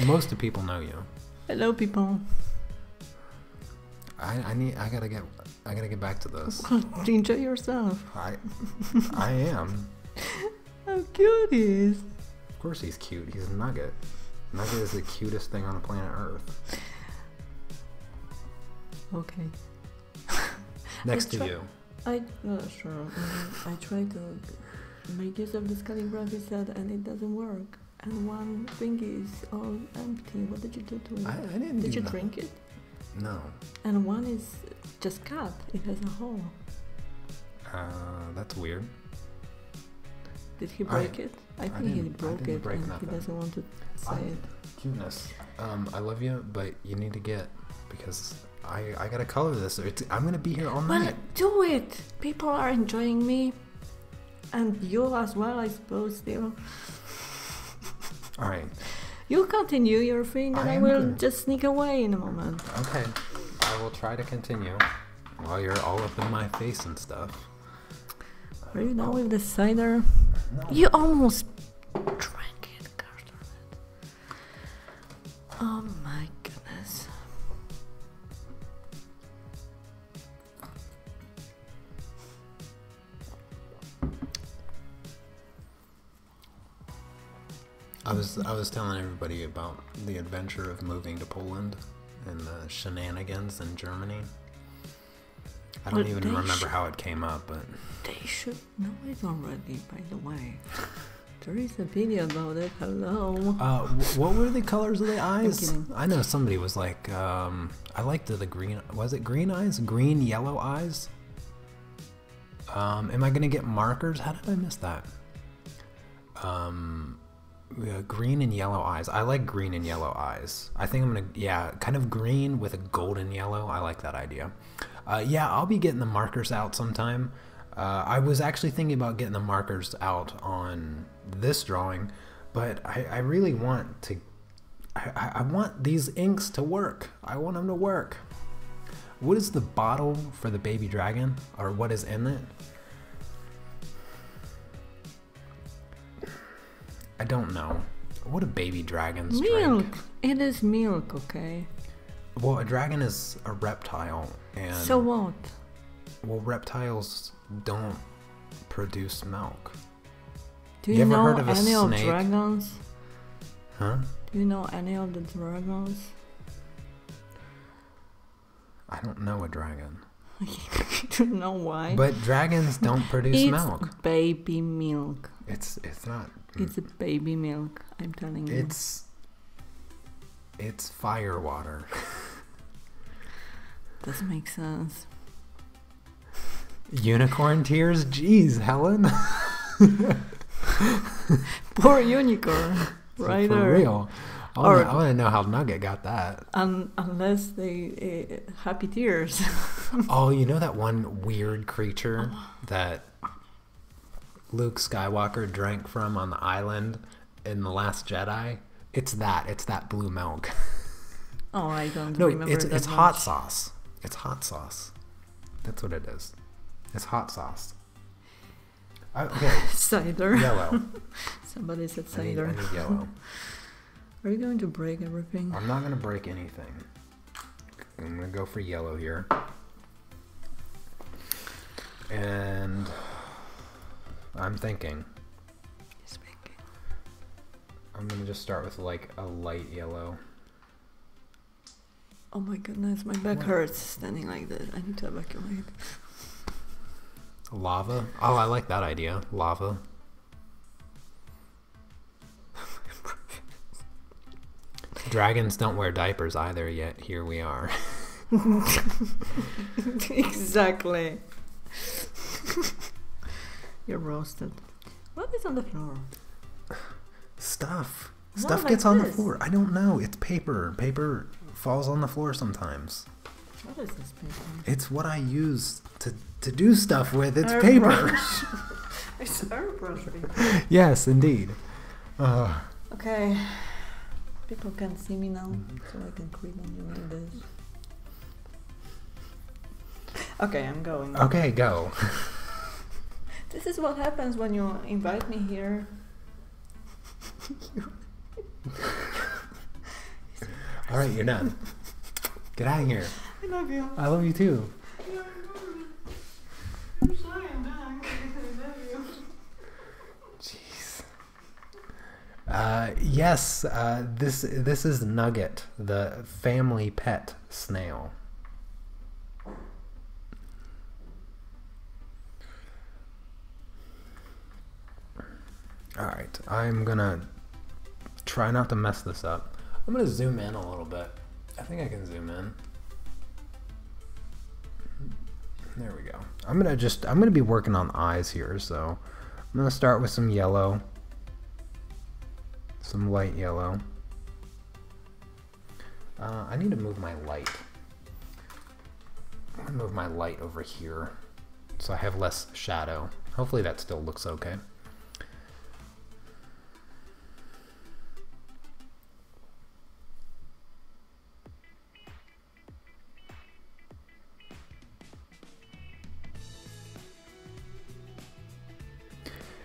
Most of people know you. Hello, people. I gotta get back to this. Enjoy yourself. I am. How cute he is. Of course he's cute. He's a nugget. Nugget is the cutest thing on the planet Earth. Okay. Next to you. Sure. I tried to make use of this calligraphy set and it doesn't work. And one thing is all empty. What did you do to it? I didn't. Did you nothing. drink it? No. And one is just cut. It has a hole. That's weird. Did he break it? I think he broke it break and nothing. he doesn't want to say it. Cuteness. I love you, but you need to get, because I gotta color this. I'm gonna be here all Well, night. do it! People are enjoying me. And you as well, I suppose, still. Alright. You continue your thing and I will just sneak away in a moment. Okay. I will try to continue while you're all up in my face and stuff. Are you done with the cider? No. You almost drank it, Carter. Oh my goodness. I was telling everybody about the adventure of moving to Poland and the shenanigans in Germany. I don't even remember how it came up, but they should know it already, by the way. There is a video about it. Hello. What were the colors of the eyes? I'm kidding. I know somebody was like, I liked the green. Was it green eyes? Green, yellow eyes? Am I gonna get markers? How did I miss that? Green and yellow eyes. I like green and yellow eyes. I think I'm gonna, yeah, kind of green with a golden yellow. I like that idea. Yeah, I'll be getting the markers out sometime. I was actually thinking about getting the markers out on this drawing, but I really want to, I want these inks to work. I want them to work. What is the bottle for the baby dragon, or what is in it? I don't know. What do baby dragons Milk. drink? It is milk, okay? Well, a dragon is a reptile, and So what? well, reptiles don't produce milk. Do You you ever know heard of a any of snake? dragons? Huh? Do you know any of the dragons? I don't know a dragon. I don't know why. But dragons don't produce It's milk. baby milk. It's not. It's a baby milk, I'm telling you. It's fire water. Doesn't make sense. Unicorn tears? Jeez, Helen. Poor unicorn. Right For there. real. I Or- want to know how Nugget got that. Unless they happy tears. Oh, you know that one weird creature that Luke Skywalker drank from on the island in The Last Jedi? It's that blue milk. Oh, I don't No, remember that it's much. hot sauce. It's hot sauce. That's what it is. It's hot sauce. Okay, Cider. yellow. Somebody said I need cider. yellow. Are you going to break everything? I'm not going to break anything. I'm going to go for yellow here. And I'm thinking. He's thinking. I'm going to just start with like a light yellow. Oh my goodness, my back What? hurts standing like this. I need to evacuate. Lava? Oh, I like that idea. Lava. Dragons don't wear diapers either, yet here we are. Exactly. You're roasted. What is on the floor? Stuff. No, Stuff like gets on the this. floor. I don't know. It's paper. Paper falls on the floor sometimes. What is this paper? It's what I use to do stuff with. It's paper. Airbrush. It's airbrush paper. Yes, indeed. Okay. People can see me now, so I can creep on you like this. Okay, I'm going. Okay, go. This is what happens when you invite me here. All right, you're done. Get out of here. I love you. I love you too. I'm sorry I'm back. I love you. Jeez. Yes, this is Nugget, the family pet snail. All right, I'm gonna try not to mess this up. I'm gonna zoom in a little bit. I think I can zoom in. There we go. I'm gonna be working on eyes here, so I'm gonna start with some yellow, some light yellow. I need to move my light. I'm gonna move my light over here so I have less shadow. Hopefully that still looks okay.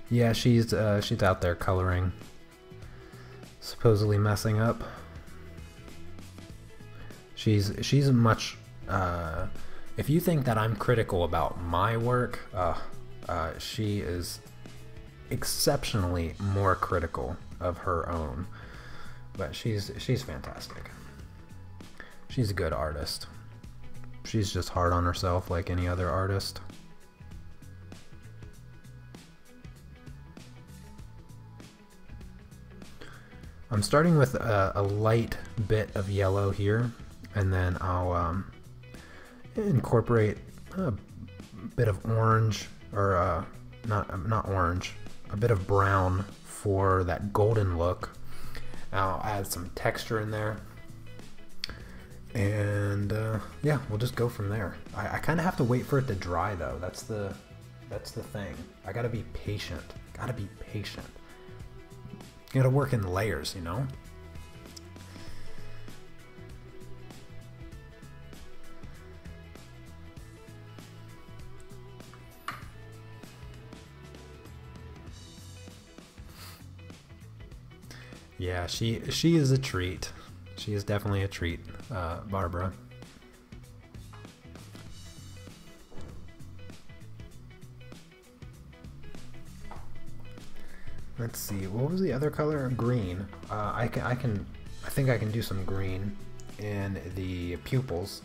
Yeah, she's out there coloring, supposedly messing up. She's much. If you think that I'm critical about my work, she is exceptionally more critical of her own. But she's fantastic. She's a good artist. She's just hard on herself like any other artist. I'm starting with a light bit of yellow here, and then I'll incorporate a bit of orange, or not orange, a bit of brown for that golden look. I'll add some texture in there, and yeah, we'll just go from there. I kind of have to wait for it to dry though. That's the thing. I gotta be patient. Gotta be patient. You gotta work in layers, you know? Yeah, she is a treat. She is definitely a treat, Barbara. Let's see, what was the other color? Green. I think I can do some green in the pupils.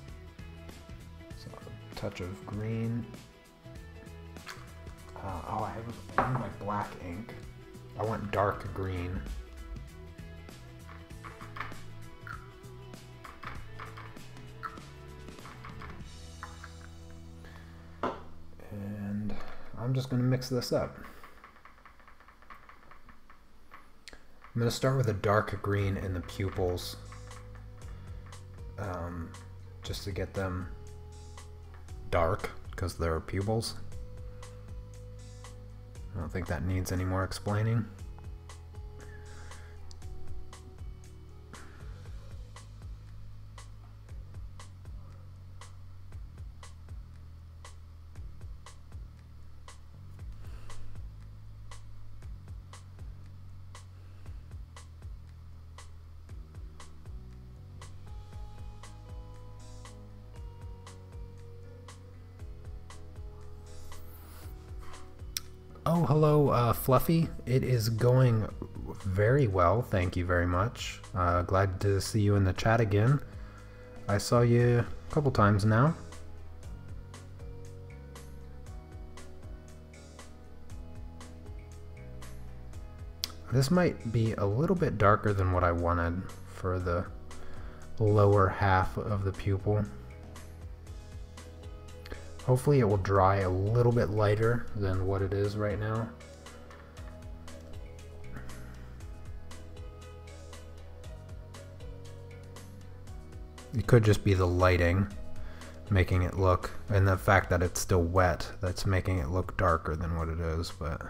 So a touch of green. Oh, I have my black ink. I want dark green. And I'm just going to mix this up. I'm going to start with a dark green in the pupils, just to get them dark, because they're pupils. I don't think that needs any more explaining. Oh, hello, Fluffy. It is going very well, thank you very much. Glad to see you in the chat again. I saw you a couple times now. This might be a little bit darker than what I wanted for the lower half of the pupil. Hopefully it will dry a little bit lighter than what it is right now. It could just be the lighting making it look, and the fact that it's still wet, that's making it look darker than what it is, but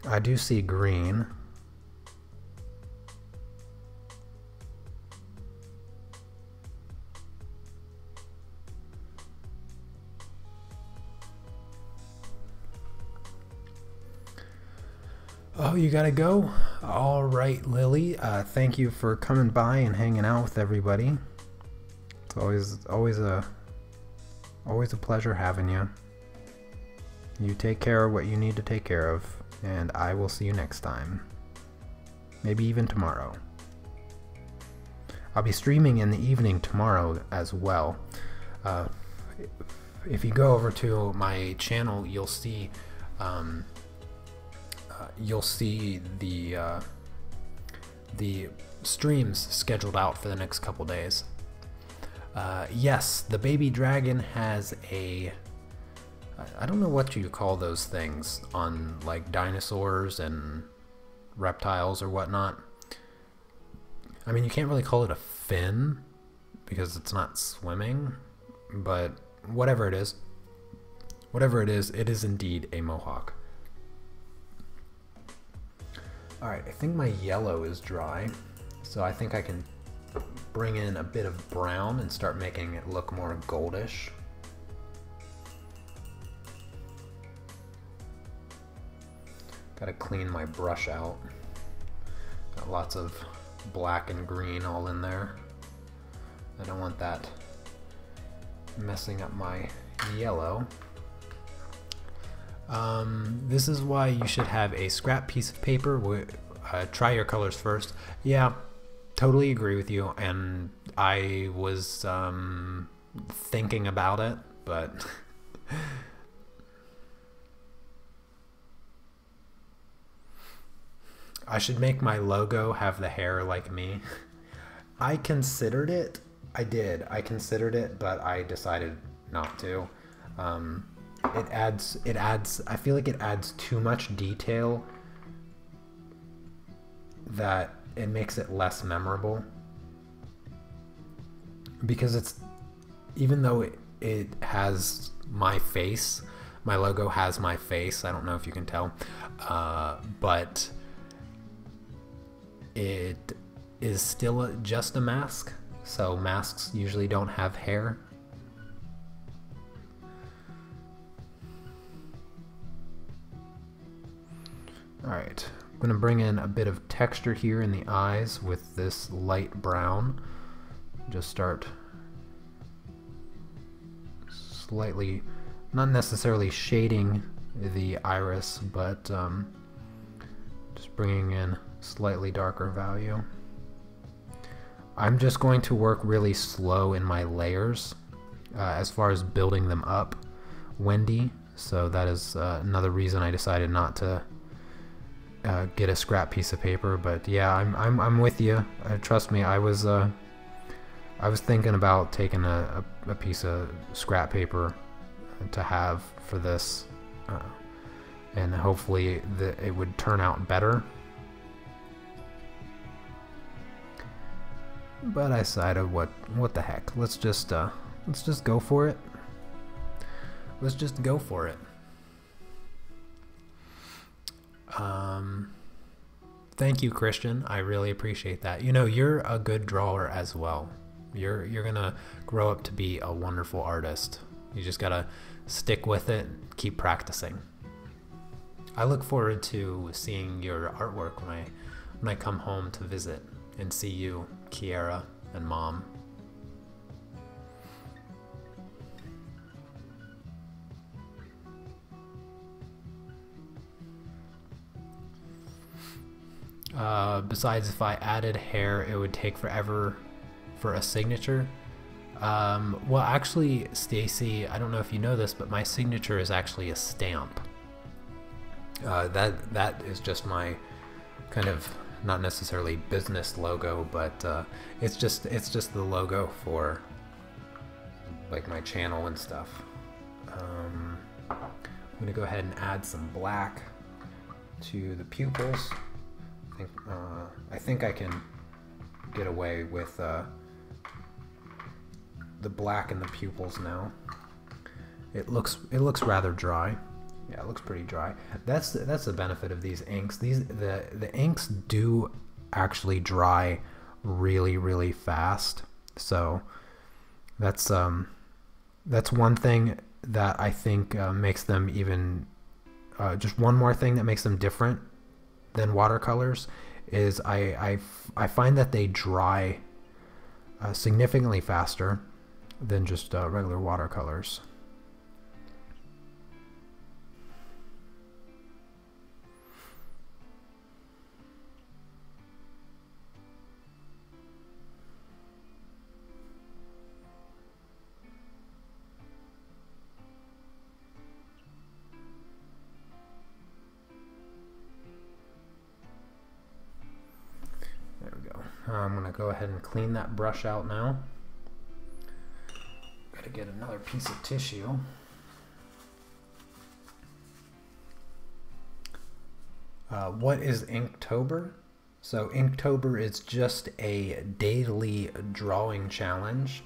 I do see green. Oh, you gotta go? All right, Lily. Thank you for coming by and hanging out with everybody. It's always a pleasure having you. You take care of what you need to take care of, and I will see you next time. Maybe even tomorrow. I'll be streaming in the evening tomorrow as well. If you go over to my channel, you'll see the streams scheduled out for the next couple days. Yes, the baby dragon has a, I don't know what you call those things on like dinosaurs and reptiles or whatnot. I mean, you can't really call it a fin because it's not swimming, but whatever it is, it is indeed a mohawk. Alright, I think my yellow is dry, so I think I can bring in a bit of brown and start making it look more goldish. Gotta clean my brush out. Got lots of black and green all in there. I don't want that messing up my yellow. This is why you should have a scrap piece of paper. Try your colors first. Yeah, totally agree with you, and I was thinking about it, but I should make my logo have the hair like me. I considered it. I did. I considered it, but I decided not to. It adds, I feel like it adds too much detail that it makes it less memorable. Because it's, even though it has my face, my logo has my face, I don't know if you can tell, but it is still just a mask, so masks usually don't have hair. Alright, I'm going to bring in a bit of texture here in the eyes with this light brown. Just start slightly, not necessarily shading the iris, but just bringing in slightly darker value. I'm just going to work really slow in my layers as far as building them up, Wendy. So that is another reason I decided not to get a scrap piece of paper. But yeah, I'm with you. Trust me, I was thinking about taking a piece of scrap paper to have for this, and hopefully it would turn out better. But I decided, what the heck? Let's just go for it. Let's just go for it. Thank you, Christian. I really appreciate that. You know, you're a good drawer as well. You're gonna grow up to be a wonderful artist. You just gotta stick with it, keep practicing. I look forward to seeing your artwork when I come home to visit and see you, Kiara, and Mom. Besides, if I added hair, it would take forever for a signature. Well, actually, Stacy, I don't know if you know this, but my signature is actually a stamp. That is just my kind of, not necessarily business logo, but it's just the logo for like my channel and stuff. I'm gonna go ahead and add some black to the pupils. I think I can get away with the black in the pupils now. It looks rather dry. Yeah, it looks pretty dry. That's the benefit of these inks. The inks do actually dry really fast. So that's one thing that I think makes them even just one more thing that makes them different than watercolors is I find that they dry significantly faster than just regular watercolors. There we go. I'm gonna go ahead and clean that brush out now. Gotta get another piece of tissue. What is Inktober? So Inktober is just a daily drawing challenge,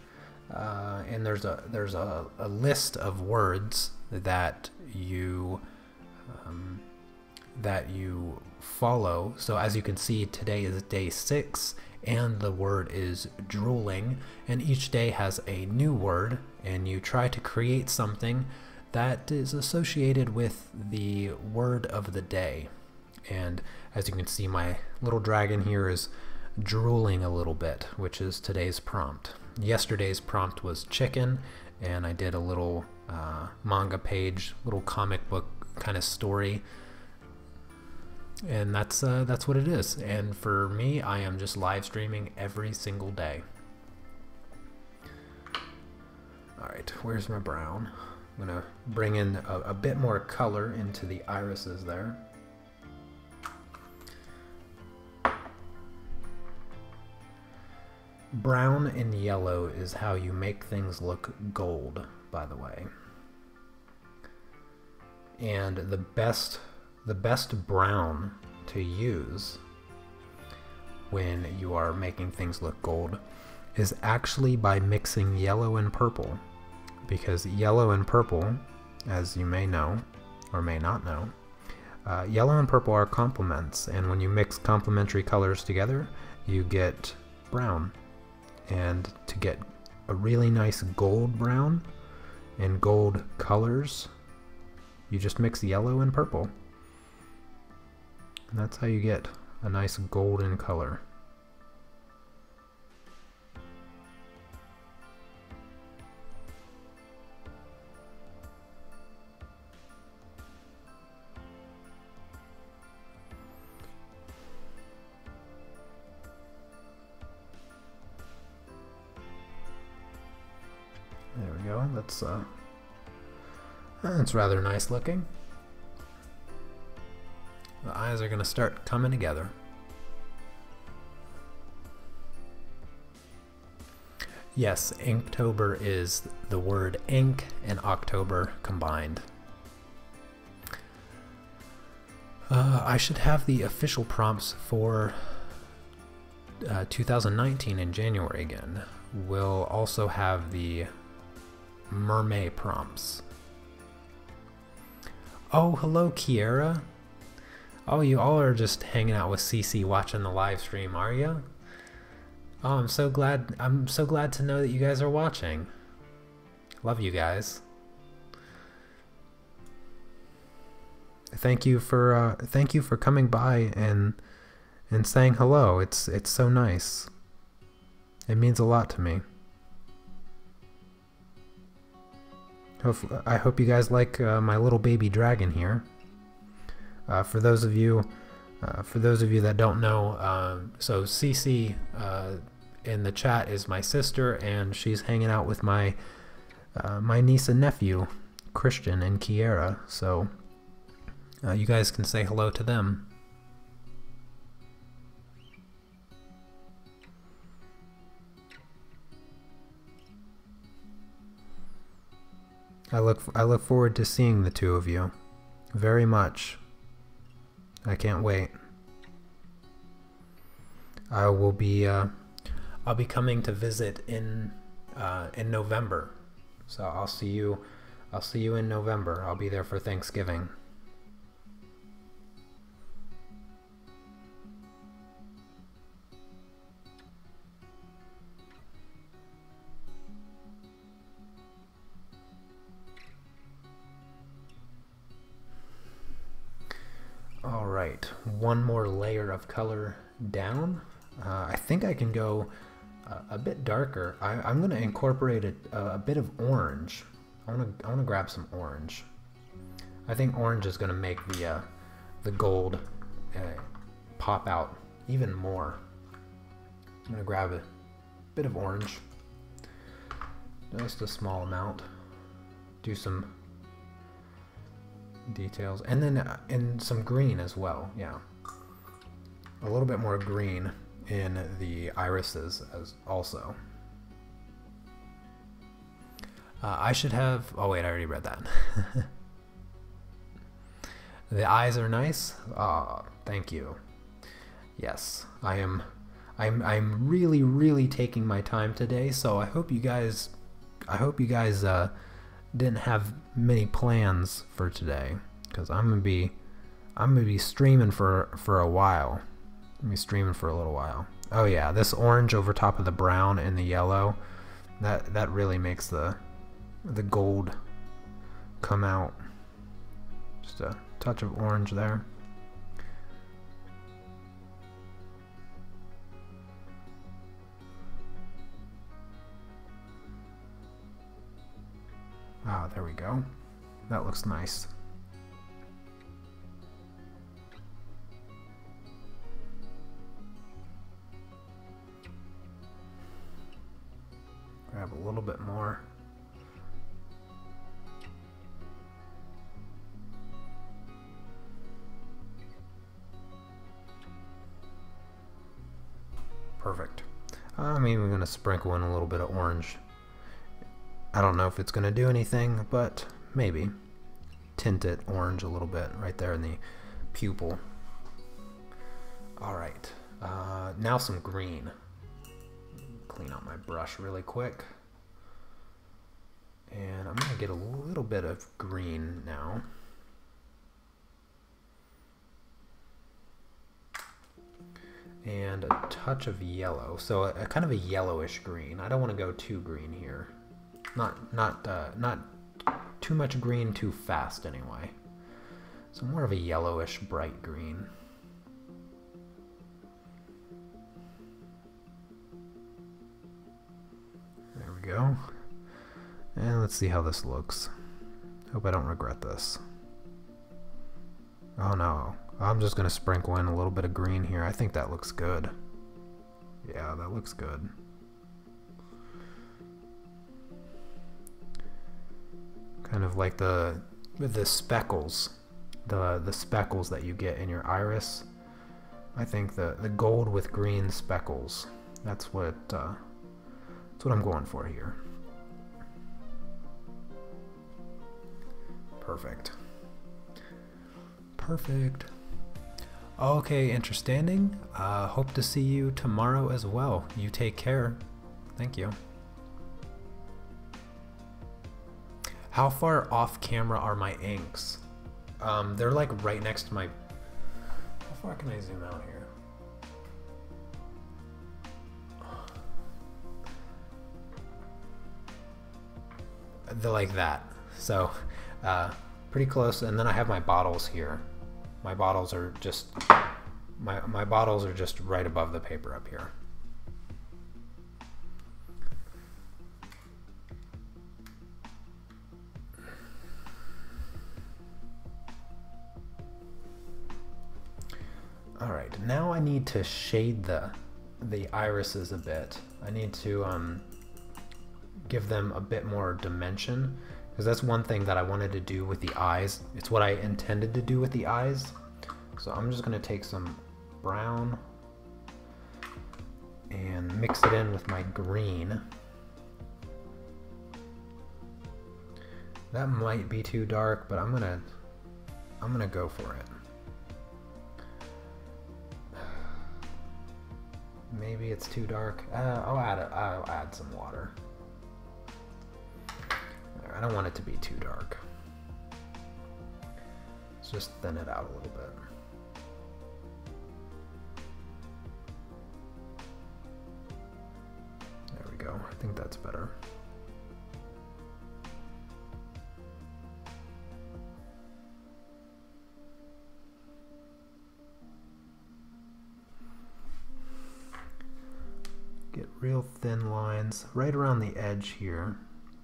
and there's a list of words that you follow. So as you can see, today is day 6 and the word is drooling, and each day has a new word, and you try to create something that is associated with the word of the day. And as you can see, my little dragon here is drooling a little bit, which is today's prompt. Yesterday's prompt was chicken, and I did a little manga page, little comic book kind of story. And that's what it is. And for me, I am just live streaming every single day. Alright, where's my brown? I'm gonna bring in a bit more color into the irises there. Brown and yellow is how you make things look gold, by the way. And the best brown to use when you are making things look gold is actually by mixing yellow and purple, because yellow and purple, as you may know or may not know, yellow and purple are complements, and when you mix complementary colors together you get brown. And to get a really nice gold brown and gold colors, you just mix yellow and purple. And that's how you get a nice golden color. There we go. That's rather nice looking. The eyes are going to start coming together. Yes, Inktober is the word ink and October combined. I should have the official prompts for 2019 in January again. We'll also have the mermaid prompts. Oh, hello, Kiera. Oh, you all are just hanging out with Cece watching the live stream, are you? Oh, I'm so glad to know that you guys are watching. Love you guys. Thank you for coming by and saying hello. It's so nice. It means a lot to me. I hope you guys like my little baby dragon here. For those of you that don't know, so Cece in the chat is my sister, and she's hanging out with my niece and nephew, Christian and Kiera. So you guys can say hello to them. I look forward to seeing the two of you very much. I can't wait. I'll be coming to visit in November. So I'll see you in November. I'll be there for Thanksgiving. Alright, one more layer of color down. I think I can go a bit darker. I'm going to incorporate a bit of orange. I want to grab some orange. I think orange is going to make the gold pop out even more. I'm going to grab a bit of orange, just a small amount. Do some details, and then in some green as well. Yeah, a little bit more green in the irises as also. I should have, oh wait, I already read that. The eyes are nice. Thank you. Yes, I'm really taking my time today, so I hope you guys didn't have many plans for today, because I'm gonna be streaming for a while. I'm gonna be streaming for a little while. Oh yeah, this orange over top of the brown and the yellow, that really makes the gold come out. Just a touch of orange there. Ah, there we go. That looks nice. Grab a little bit more. Perfect. I'm even going to sprinkle in a little bit of orange. I don't know if it's going to do anything, but maybe. Tint it orange a little bit right there in the pupil. Alright, now some green. Clean out my brush really quick. And I'm going to get a little bit of green now. And a touch of yellow, so a kind of a yellowish green. I don't want to go too green here. Not too much green too fast anyway. So more of a yellowish bright green. we go. And let's see how this looks. Hope I don't regret this. Oh no, I'm just gonna sprinkle in a little bit of green here. I think that looks good. Yeah, that looks good. Kind of like the speckles, the speckles that you get in your iris. I think the gold with green speckles. That's what I'm going for here. Perfect. Perfect. Okay, Interstanding. Hope to see you tomorrow as well. You take care. Thank you. How far off camera are my inks? They're like right next to my... How far can I zoom out here? They're like that. So, pretty close. And then I have my bottles here. My bottles are just... My bottles are just right above the paper up here. Alright, now I need to shade the irises a bit. I need to give them a bit more dimension, because that's one thing that I wanted to do with the eyes. It's what I intended to do with the eyes. So I'm just going to take some brown and mix it in with my green. That might be too dark, but I'm gonna go for it. Maybe it's too dark. I'll add some water. I don't want it to be too dark. Let's just thin it out a little bit. There we go. I think that's better. Get real thin lines right around the edge here,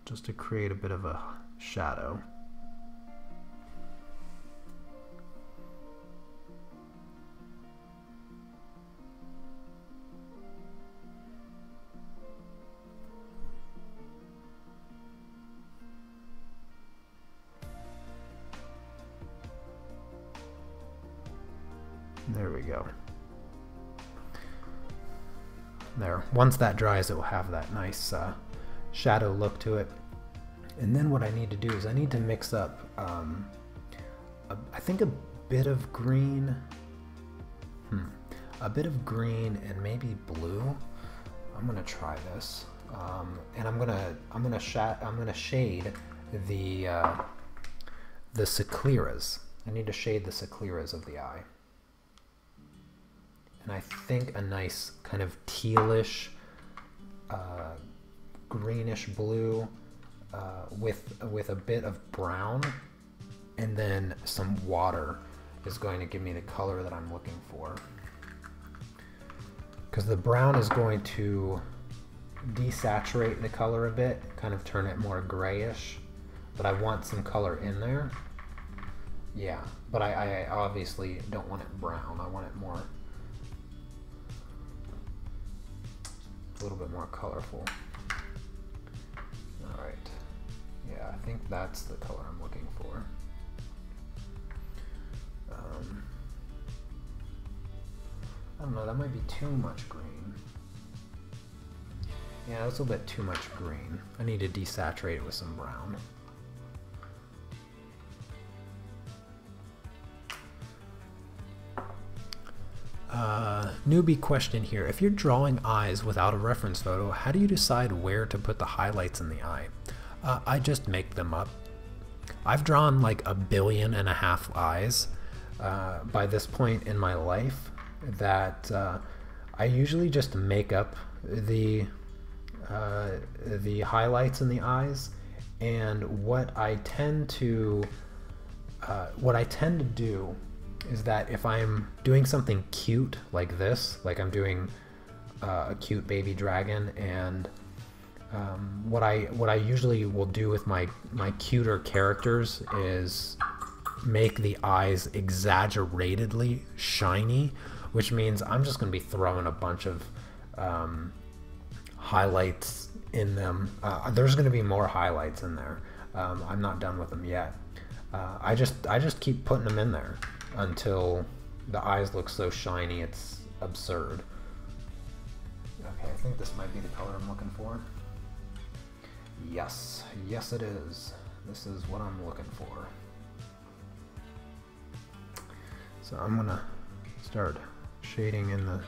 just to create a bit of a shadow. There we go. There. Once that dries, it will have that nice shadow look to it. And then what I need to do is I need to mix up, I think a bit of green, a bit of green and maybe blue. I'm gonna try this, and I'm gonna shade the scleras. I need to shade the scleras of the eye. And I think a nice kind of tealish, greenish blue with a bit of brown, and then some water is going to give me the color that I'm looking for. Because the brown is going to desaturate the color a bit, kind of turn it more grayish, but I want some color in there. Yeah, but I obviously don't want it brown. I want it more... a little bit more colorful. All right. Yeah, I think that's the color I'm looking for. I don't know, that might be too much green. Yeah, that's a little bit too much green. I need to desaturate it with some brown. Newbie question here. If you're drawing eyes without a reference photo, how do you decide where to put the highlights in the eye? I just make them up. I've drawn like 1.5 billion eyes by this point in my life that I usually just make up the highlights in the eyes. And what I tend to do is that if I'm doing something cute like this, like I'm doing a cute baby dragon, and What I usually will do with my cuter characters is make the eyes exaggeratedly shiny, which means I'm just going to be throwing a bunch of highlights in them. There's going to be more highlights in there. I'm not done with them yet. I just keep putting them in there until the eyes look so shiny it's absurd. Okay, I think this might be the color I'm looking for. Yes, yes it is. This is what I'm looking for. So I'm gonna start shading in the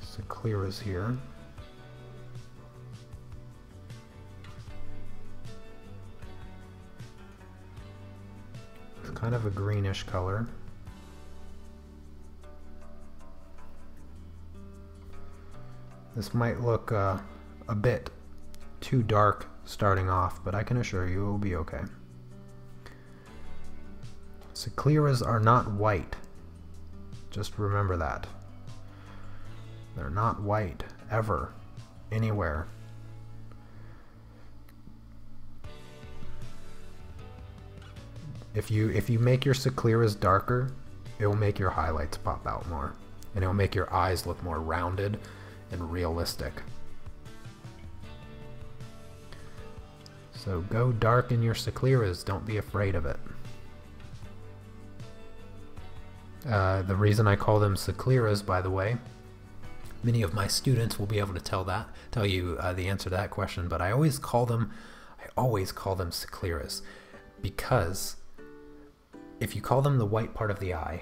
scleras here. It's kind of a greenish color. This might look a bit too dark starting off, but I can assure you it will be okay. Scleras are not white. Just remember that. They're not white, ever, anywhere. If you make your scleras darker, it will make your highlights pop out more, and it will make your eyes look more rounded and realistic. So go dark in your scleras, don't be afraid of it. The reason I call them scleras, by the way, many of my students will be able to tell you the answer to that question, but I always call them scleras, because if you call them the white part of the eye,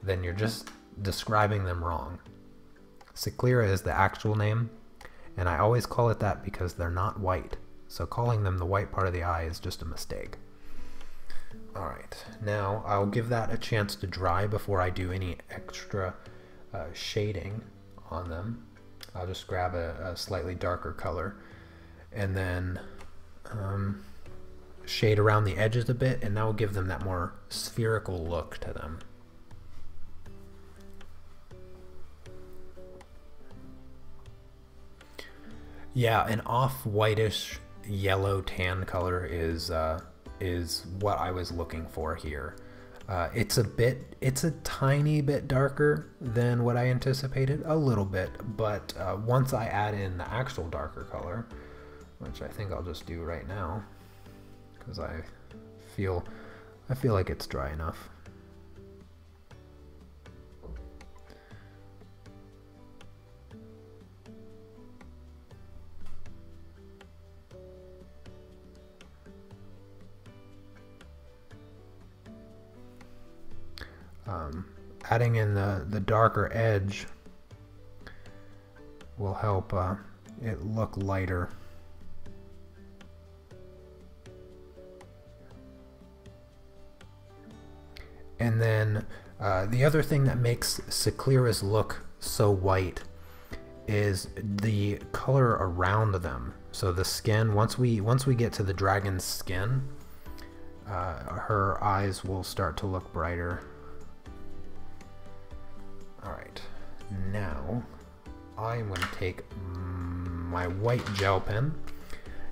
then you're just describing them wrong. Sclera is the actual name, and I always call it that because they're not white. So calling them the white part of the eye is just a mistake. Alright, now I'll give that a chance to dry before I do any extra shading on them. I'll just grab a slightly darker color and then shade around the edges a bit, and that will give them that more spherical look to them. Yeah, an off-whitish yellow tan color is what I was looking for here. It's a tiny bit darker than what I anticipated, a little bit, but once I add in the actual darker color, which I think I'll just do right now, because I feel like it's dry enough. Adding in the darker edge will help it look lighter. And then the other thing that makes scleras look so white is the color around them. So the skin, once we get to the dragon's skin, her eyes will start to look brighter. Alright, now I'm going to take my white gel pen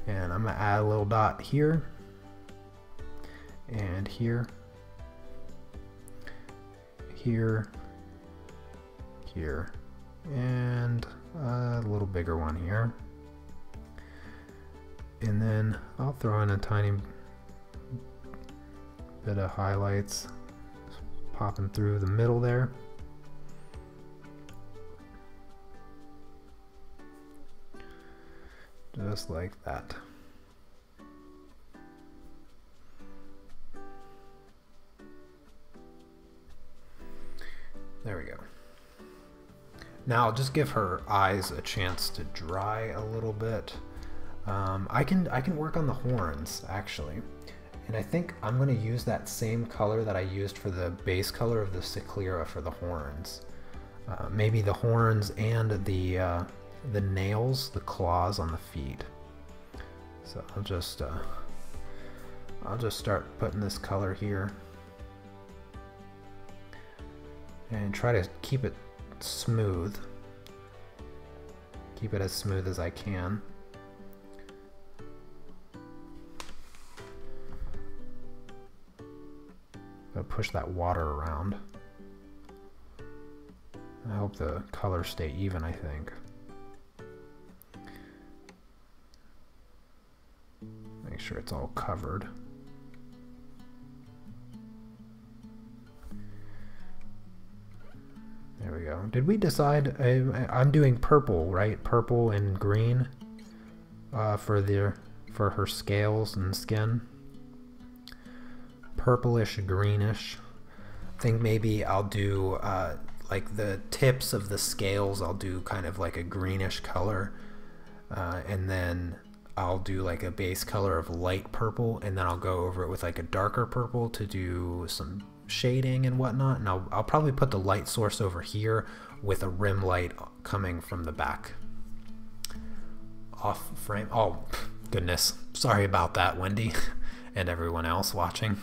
and I'm going to add a little dot here and here, here, here, and a little bigger one here. And then I'll throw in a tiny bit of highlights popping through the middle there. Just like that. There we go. Now I'll just give her eyes a chance to dry a little bit. I can work on the horns actually, and I think I'm going to use that same color that I used for the base color of the sclera for the horns. Maybe the horns and the nails, the claws on the feet. So I'll just start putting this color here and try to keep it smooth. Keep it as smooth as I can. Gotta push that water around. I hope the colors stay even, I think. Make sure it's all covered. There we go. Did we decide? I'm doing purple, right? Purple and green for her scales and skin. Purplish, greenish. I think maybe I'll do like the tips of the scales. I'll do kind of like a greenish color, and then I'll do like a base color of light purple, and then I'll go over it with like a darker purple to do some shading and whatnot. And I'll probably put the light source over here with a rim light coming from the back. Off frame. Oh, goodness. Sorry about that, Wendy, and everyone else watching.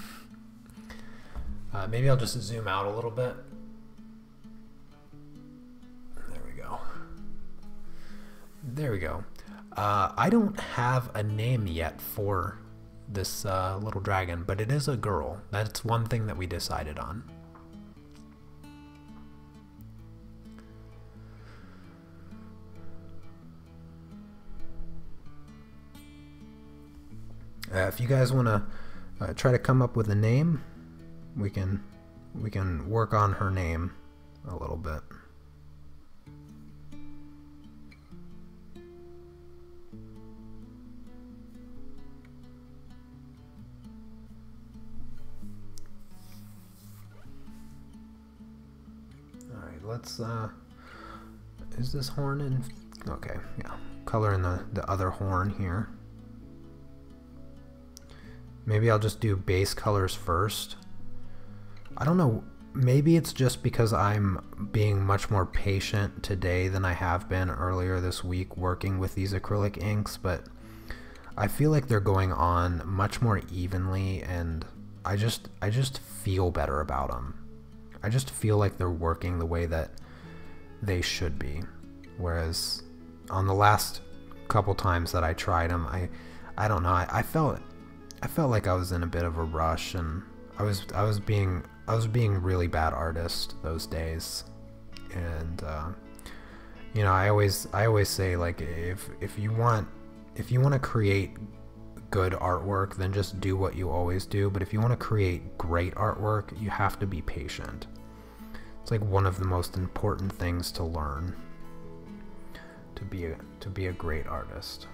Maybe I'll just zoom out a little bit. There we go. There we go. I don't have a name yet for this little dragon, but it is a girl. That's one thing that we decided on. If you guys want to try to come up with a name, we can work on her name a little bit. Let's is this horn in? Okay, yeah, color in the other horn here. Maybe I'll just do base colors first. I don't know, maybe it's just because I'm being much more patient today than I have been earlier this week working with these acrylic inks, but I feel like they're going on much more evenly, and I just feel better about them. I just feel like they're working the way that they should be. Whereas on the last couple times that I tried them, I don't know, I felt like I was in a bit of a rush, and I was being really bad artist those days. And you know, I always say, like, if you want to create good artwork, then just do what you always do. But if you want to create great artwork, you have to be patient. It's like one of the most important things to learn to be a great artist.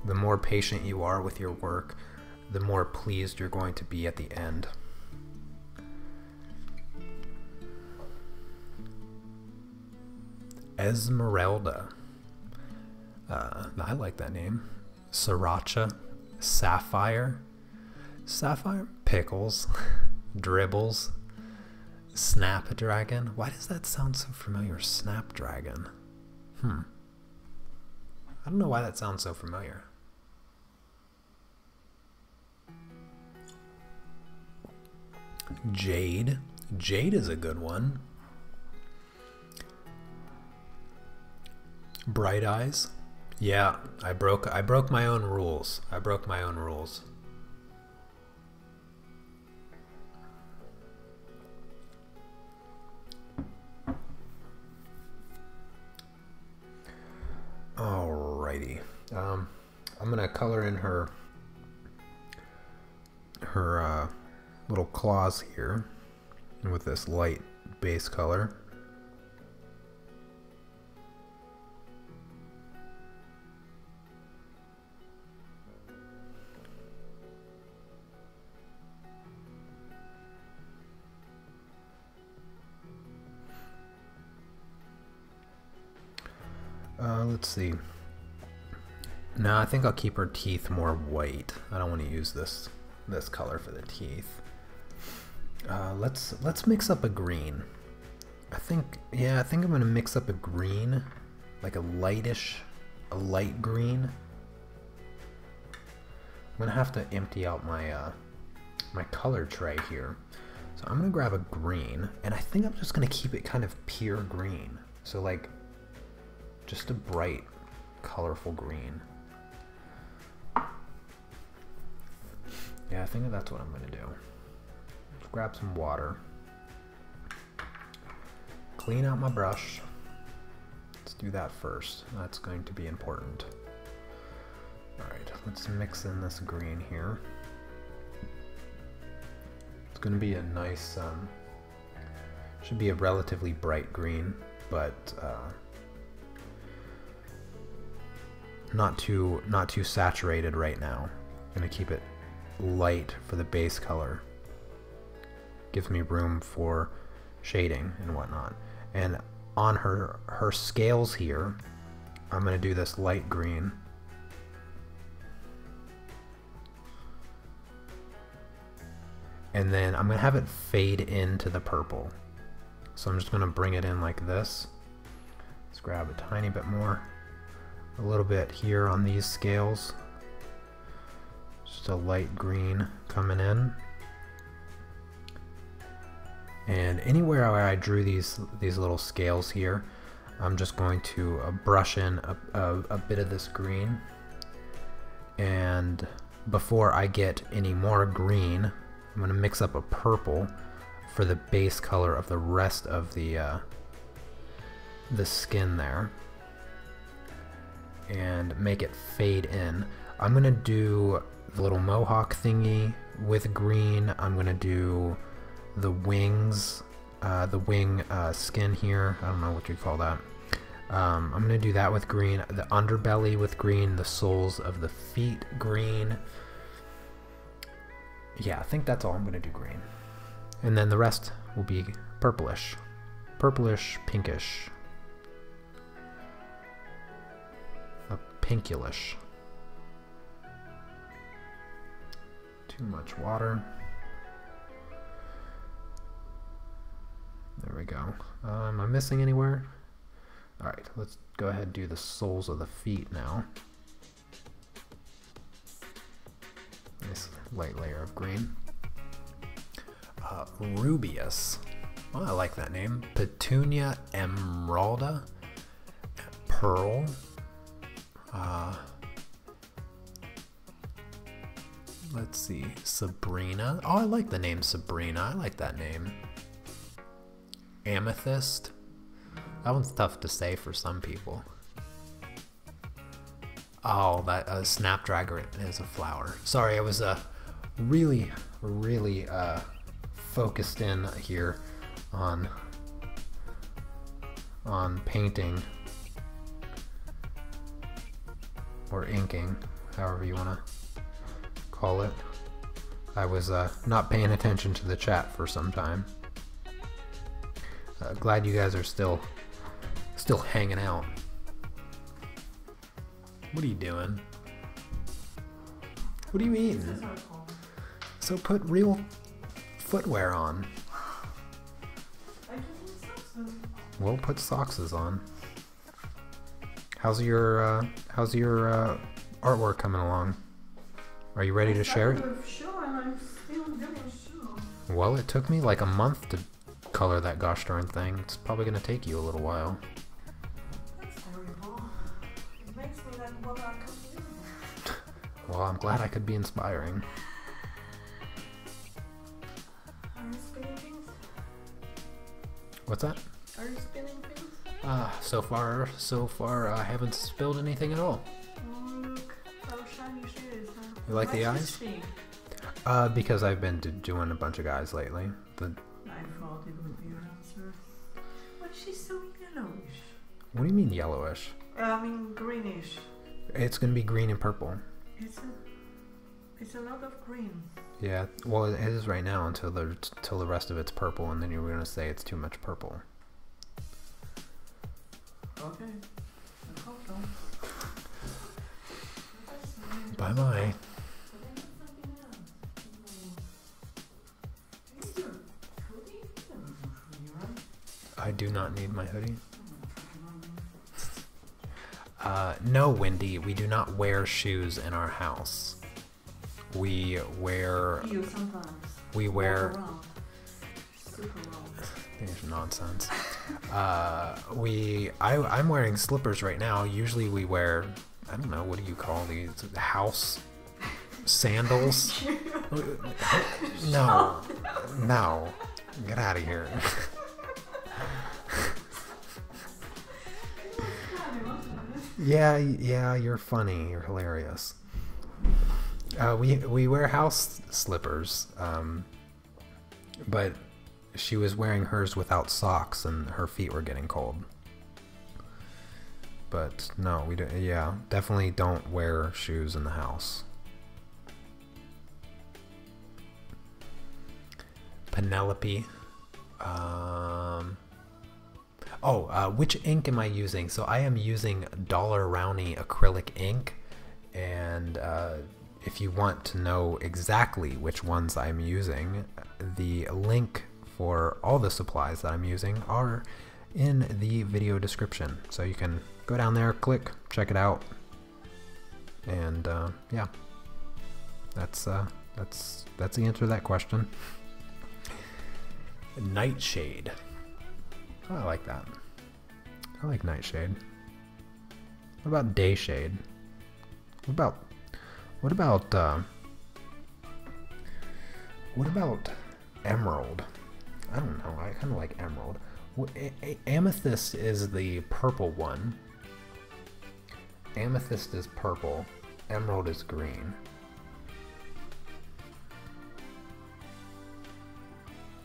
The more patient you are with your work, the more pleased you're going to be at the end. Esmeralda. I like that name. Sriracha. Sapphire. Sapphire. Pickles. Dribbles. Snapdragon. Why does that sound so familiar? Snapdragon. I don't know why that sounds so familiar. Jade. Jade is a good one. Bright Eyes. Yeah, I broke my own rules. I broke my own rules. Alrighty. I'm gonna color in her little claws here with this light base color. Let's see. No, I think I'll keep her teeth more white. I don't want to use this color for the teeth. Let's mix up a green. I think I'm gonna mix up a green, like a light green. I'm gonna have to empty out my my color tray here. So I'm gonna grab a green, and I think I'm just gonna keep it kind of pure green. So like, just a bright, colorful green. Yeah, I think that's what I'm gonna do. Let's grab some water. Clean out my brush. Let's do that first. That's going to be important. Alright, let's mix in this green here. It's going to be a nice, should be a relatively bright green, but not too saturated right now. I'm going to keep it light for the base color. Gives me room for shading and whatnot. And on her scales here, I'm going to do this light green. And then I'm going to have it fade into the purple. So I'm just going to bring it in like this. Let's grab a tiny bit more. A little bit here on these scales. Just a light green coming in. And anywhere where I drew these little scales here, I'm just going to brush in a bit of this green. And before I get any more green, I'm going to mix up a purple for the base color of the rest of the skin there, and make it fade in. I'm going to do the little mohawk thingy with green. I'm going to do the wings, the wing skin here. I don't know what you call that. I'm going to do that with green, the underbelly with green, the soles of the feet green. Yeah, I think that's all I'm going to do green. And then the rest will be purplish. Purplish, pinkish. A pinkulish. Too much water. There we go. Am I missing anywhere? Alright, let's go ahead and do the soles of the feet now. Nice light layer of green. Rubius. Oh, I like that name. Petunia Emeralda. Pearl. Let's see. Sabrina. Oh, I like the name Sabrina. I like that name. Amethyst. That one's tough to say for some people. Oh, that snapdragon is a flower. Sorry, I was really focused in here on painting or inking, however you want to call it. I was not paying attention to the chat for some time. Glad you guys are still hanging out. What are you doing? What do you mean? So put real footwear on. Well, put socks on. How's your artwork coming along? Are you ready to share it? Well, it took me like a month to color that gosh darn thing. It's probably gonna take you a little while. Well, I'm glad I could be inspiring. Are you spinning things? What's that? Are you spinning things? So far, I haven't spilled anything at all. Oh, look how shiny she is, huh? You like the eyes? Because I've been doing a bunch of guys lately. I thought it would be your answer. But she's so yellowish. What do you mean yellowish? I mean greenish. It's gonna be green and purple. It's a lot of green. Yeah, well, it is right now until the rest of it's purple, and then you're gonna say it's too much purple. Okay. I hope so. Bye bye. I do not need my hoodie. No, Wendy, we do not wear shoes in our house. We wear. You sometimes. We wear. teenage nonsense. I'm wearing slippers right now. Usually we wear, I don't know, what do you call these? House sandals? No. No. Get out of here. Yeah, you're funny. You're hilarious. We wear house slippers, but she was wearing hers without socks, and her feet were getting cold. But no, we don't. Yeah, definitely don't wear shoes in the house. Penelope. Which ink am I using? So I am using Dollar Rowney acrylic ink, and if you want to know exactly which ones I'm using, the link for all the supplies that I'm using are in the video description. So you can go down there, click, check it out, and yeah, that's the answer to that question. Nightshade. Oh, I like that. I like Nightshade. What about Dayshade? What about Emerald? I don't know. I kind of like Emerald. Amethyst is the purple one. Amethyst is purple. Emerald is green.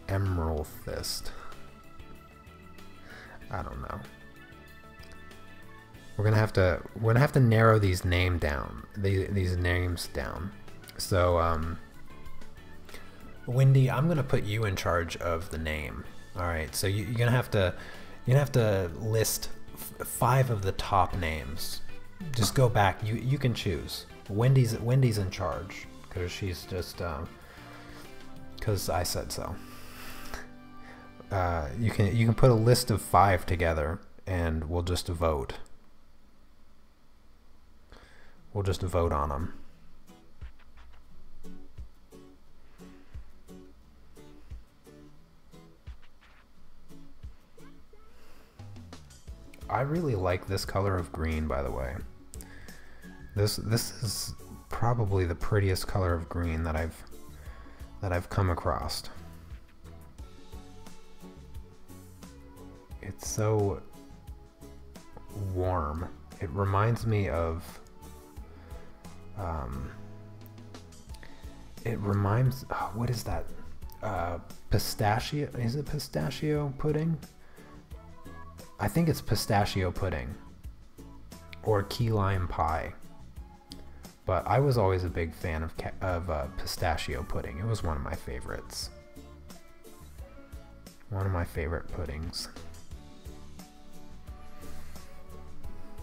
Emeraldist. I don't know. We're gonna have to narrow these names down. These names down. So Wendy, I'm gonna put you in charge of the name. All right. So you're gonna have to list 5 of the top names. Just go back. You can choose. Wendy's in charge because she's just because I said so. You can put a list of 5 together, and we'll just vote. We'll just vote on them. I really like this color of green, by the way. This is probably the prettiest color of green that I've come across. It's so warm. It reminds me of what is that? Pistachio? Is it pistachio pudding? I think it's pistachio pudding or key lime pie. But I was always a big fan of pistachio pudding. It was one of my favorites. One of my favorite puddings.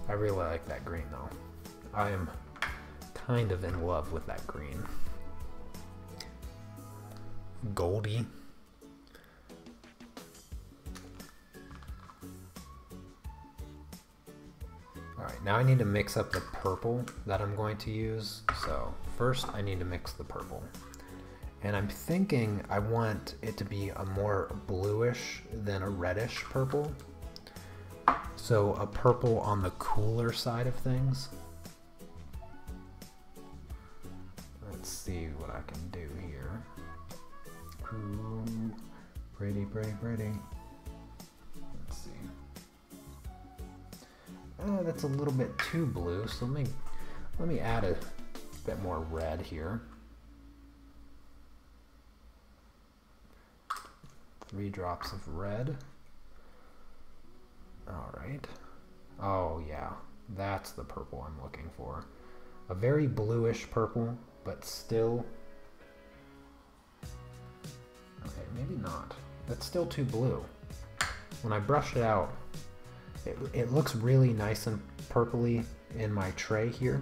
I really like that green though. I am kind of in love with that green. Goldie. Alright, now I need to mix up the purple that I'm going to use. So first I need to mix the purple. And I'm thinking I want it to be a more bluish than a reddish purple. So a purple on the cooler side of things. Let's see what I can do here. Ooh, pretty, pretty, pretty. Let's see. That's a little bit too blue, so let me add a bit more red here. 3 drops of red. All right. Oh yeah, that's the purple I'm looking for. A very bluish purple, but still. Okay, maybe not. That's still too blue. When I brush it out, it looks really nice and purpley in my tray here,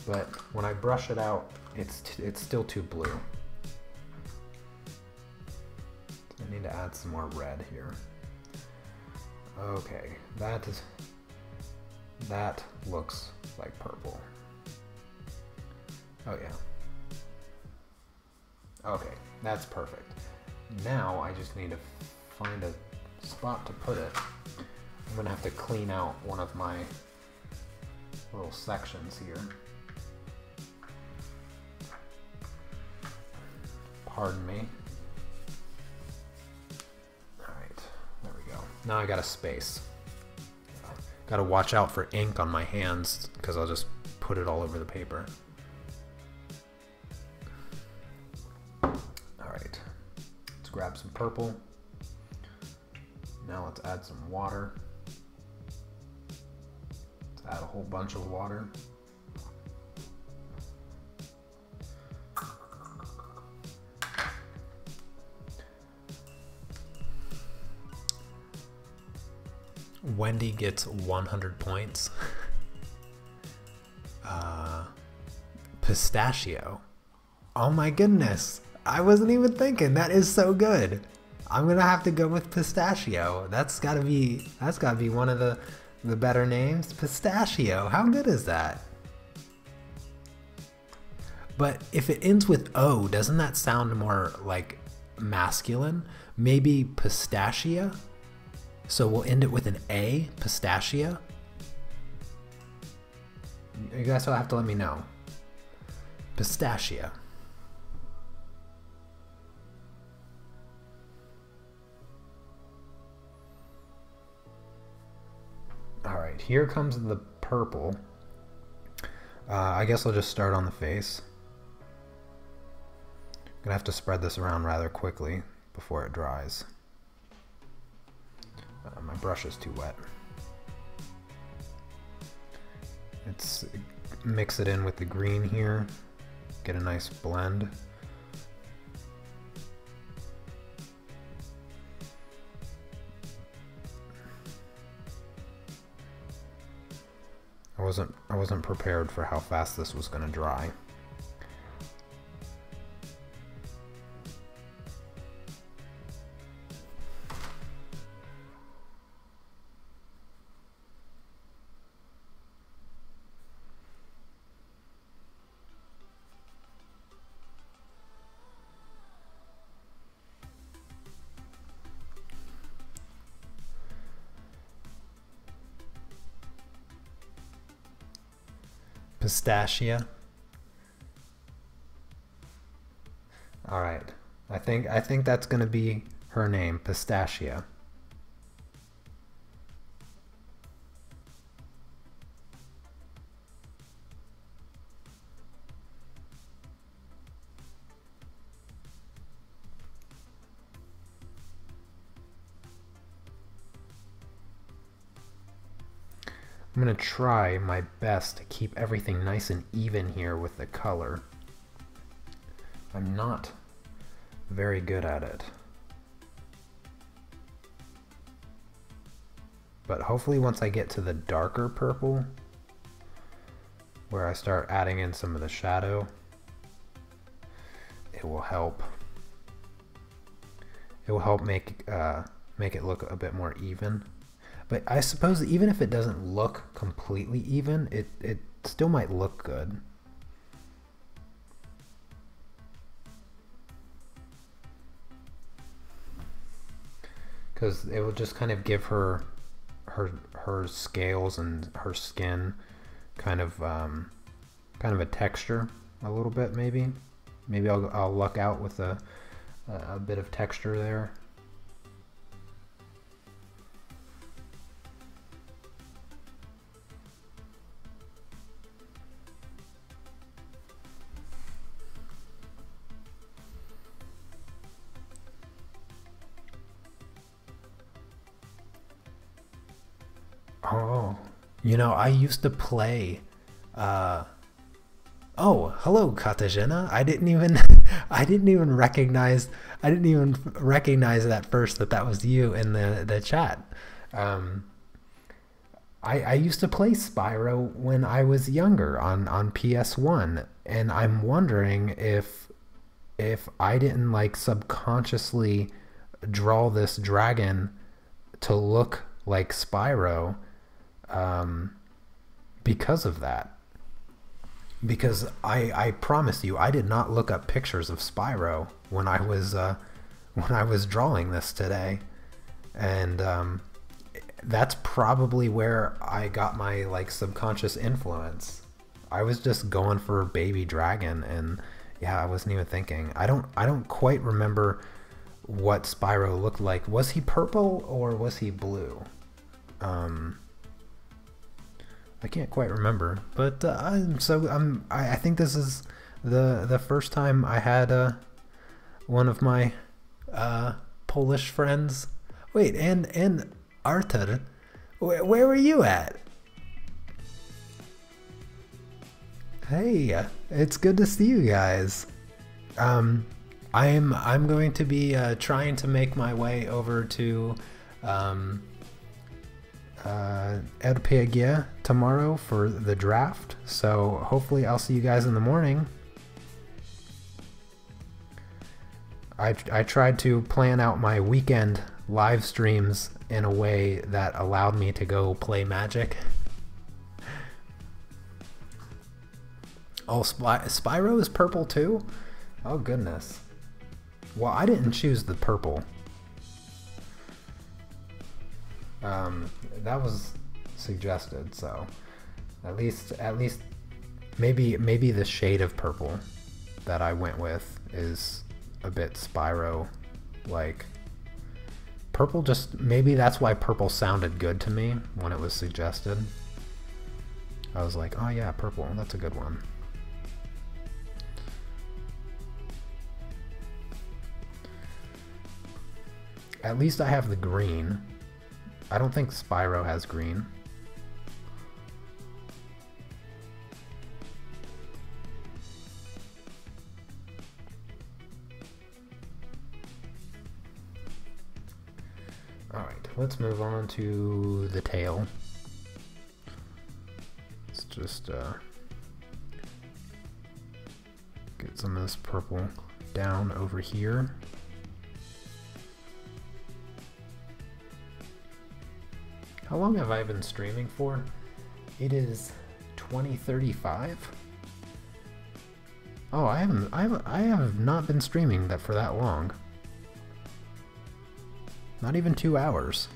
but when I brush it out, it's still too blue. I need to add some more red here. Okay, that looks like purple. Oh yeah. Okay, that's perfect. Now I just need to find a spot to put it. I'm gonna have to clean out one of my little sections here. Pardon me. Alright, there we go. Now I got a space. Gotta watch out for ink on my hands because I'll just put it all over the paper. Alright, let's grab some purple. Now let's add some water. Let's add a whole bunch of water. Wendy gets 100 points. Pistachio. Oh my goodness. I wasn't even thinking. That is so good. I'm gonna have to go with pistachio. That's gotta be one of the better names. Pistachio. How good is that? But if it ends with O, doesn't that sound more like masculine? Maybe pistachia? So we'll end it with an A, pistachia. You guys will have to let me know. Pistachia. All right, here comes the purple. I guess I'll just start on the face. I'm gonna have to spread this around rather quickly before it dries. My brush is too wet. Let's mix it in with the green here. Get a nice blend. I wasn't prepared for how fast this was going to dry. Pistachia. All right. I think that's going to be her name, Pistachia. I'm going to try my best to keep everything nice and even here with the color. I'm not very good at it. But hopefully once I get to the darker purple, where I start adding in some of the shadow, it will help. It will help make it look a bit more even. But I suppose even if it doesn't look completely even, it still might look good. Because it will just kind of give her scales and her skin kind of a texture a little bit, maybe. Maybe I'll luck out with a bit of texture there. Oh, you know, I used to play, oh, hello, Katarzyna. I didn't even recognize at first that was you in the chat. I used to play Spyro when I was younger on PS1, and I'm wondering if I didn't like subconsciously draw this dragon to look like Spyro. Because of that. Because I promise you, I did not look up pictures of Spyro when I was drawing this today. and that's probably where I got my like subconscious influence. I was just going for baby dragon, and yeah, I wasn't even thinking. I don't quite remember what Spyro looked like. Was he purple or was he blue? I can't quite remember, but I think this is the first time I had one of my Polish friends. Wait, and Artur, where were you at? Hey, it's good to see you guys. I'm going to be trying to make my way over to RPG tomorrow for the draft, so hopefully I'll see you guys in the morning. I tried to plan out my weekend live streams in a way that allowed me to go play Magic. Oh, Spyro is purple too? Oh goodness. Well, I didn't choose the purple. That was suggested, so at least maybe the shade of purple that I went with is a bit Spyro like. Purple, just maybe that's why purple sounded good to me when it was suggested. I was like, oh yeah, purple, that's a good one. At least I have the green. I don't think Spyro has green. Alright, let's move on to the tail. Let's just get some of this purple down over here. How long have I been streaming for? It is 20:35. Oh, I have not been streaming that for that long. Not even 2 hours.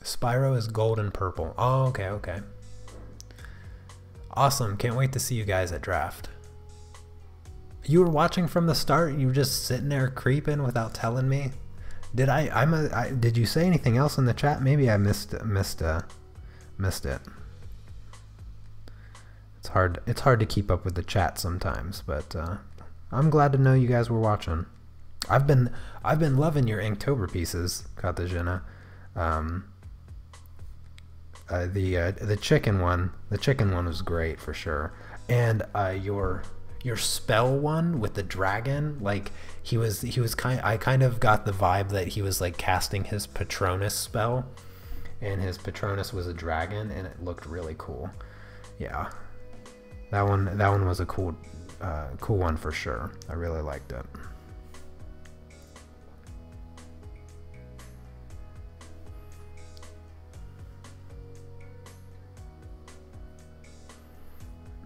Spyro is gold and purple. Oh, okay, okay. Awesome. Can't wait to see you guys at draft. You were watching from the start? You were just sitting there creeping without telling me? Did did you say anything else in the chat? Maybe I missed it. It's hard to keep up with the chat sometimes, but I'm glad to know you guys were watching. I've been loving your Inktober pieces, Katarzyna. The chicken one was great for sure, and your spell one with the dragon, like I kind of got the vibe that he was like casting his Patronus spell, and his Patronus was a dragon, and it looked really cool. Yeah, that one was a cool one for sure. I really liked it.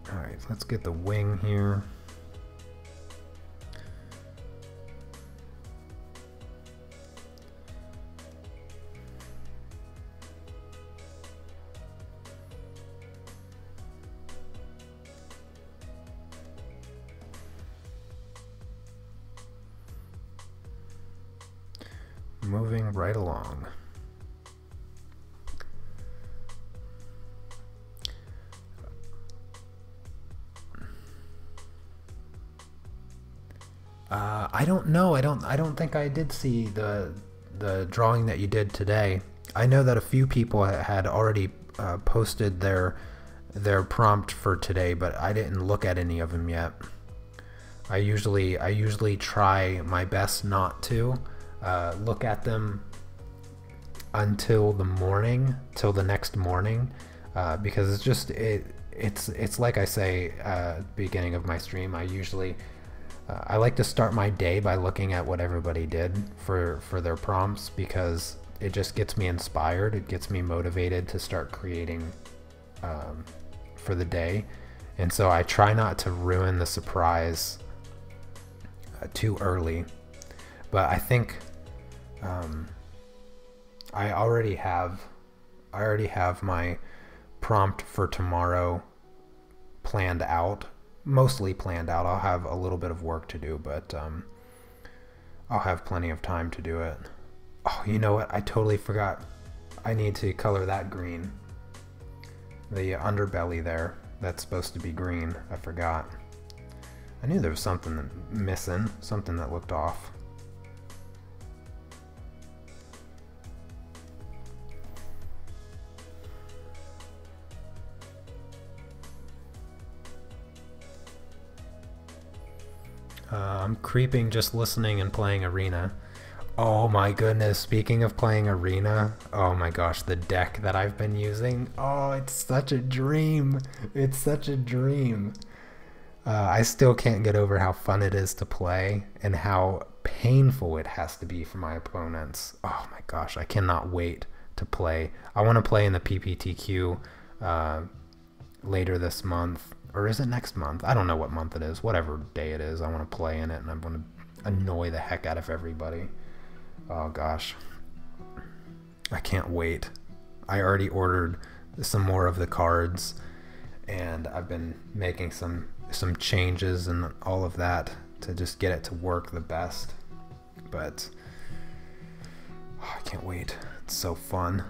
Alright, let's get the wing here. Moving right along. I don't know. I don't think I did see the drawing that you did today. I know that a few people had already posted their prompt for today, but I didn't look at any of them yet. I usually try my best not to look at them until till the next morning, because it's just it's like I say at the beginning of my stream. I like to start my day by looking at what everybody did for their prompts, because it just gets me inspired. It gets me motivated to start creating for the day. And so I try not to ruin the surprise too early. But I think I already have my prompt for tomorrow planned out, mostly planned out. I'll have a little bit of work to do, but I'll have plenty of time to do it. Oh, you know what? I totally forgot. I need to color that green. The underbelly there, that's supposed to be green. I forgot. I knew there was something missing, something that looked off. I'm creeping just listening and playing Arena. Oh my goodness, speaking of playing Arena, oh my gosh, the deck that I've been using, oh, it's such a dream. It's such a dream. I still can't get over how fun it is to play and how painful it has to be for my opponents. Oh my gosh, I cannot wait to play. I want to play in the PPTQ later this month. Or is it next month? I don't know what month it is. Whatever day it is, I want to play in it, and I'm going to annoy the heck out of everybody. Oh gosh. I can't wait. I already ordered some more of the cards, and I've been making some changes and all of that to just get it to work the best. But oh, I can't wait. It's so fun.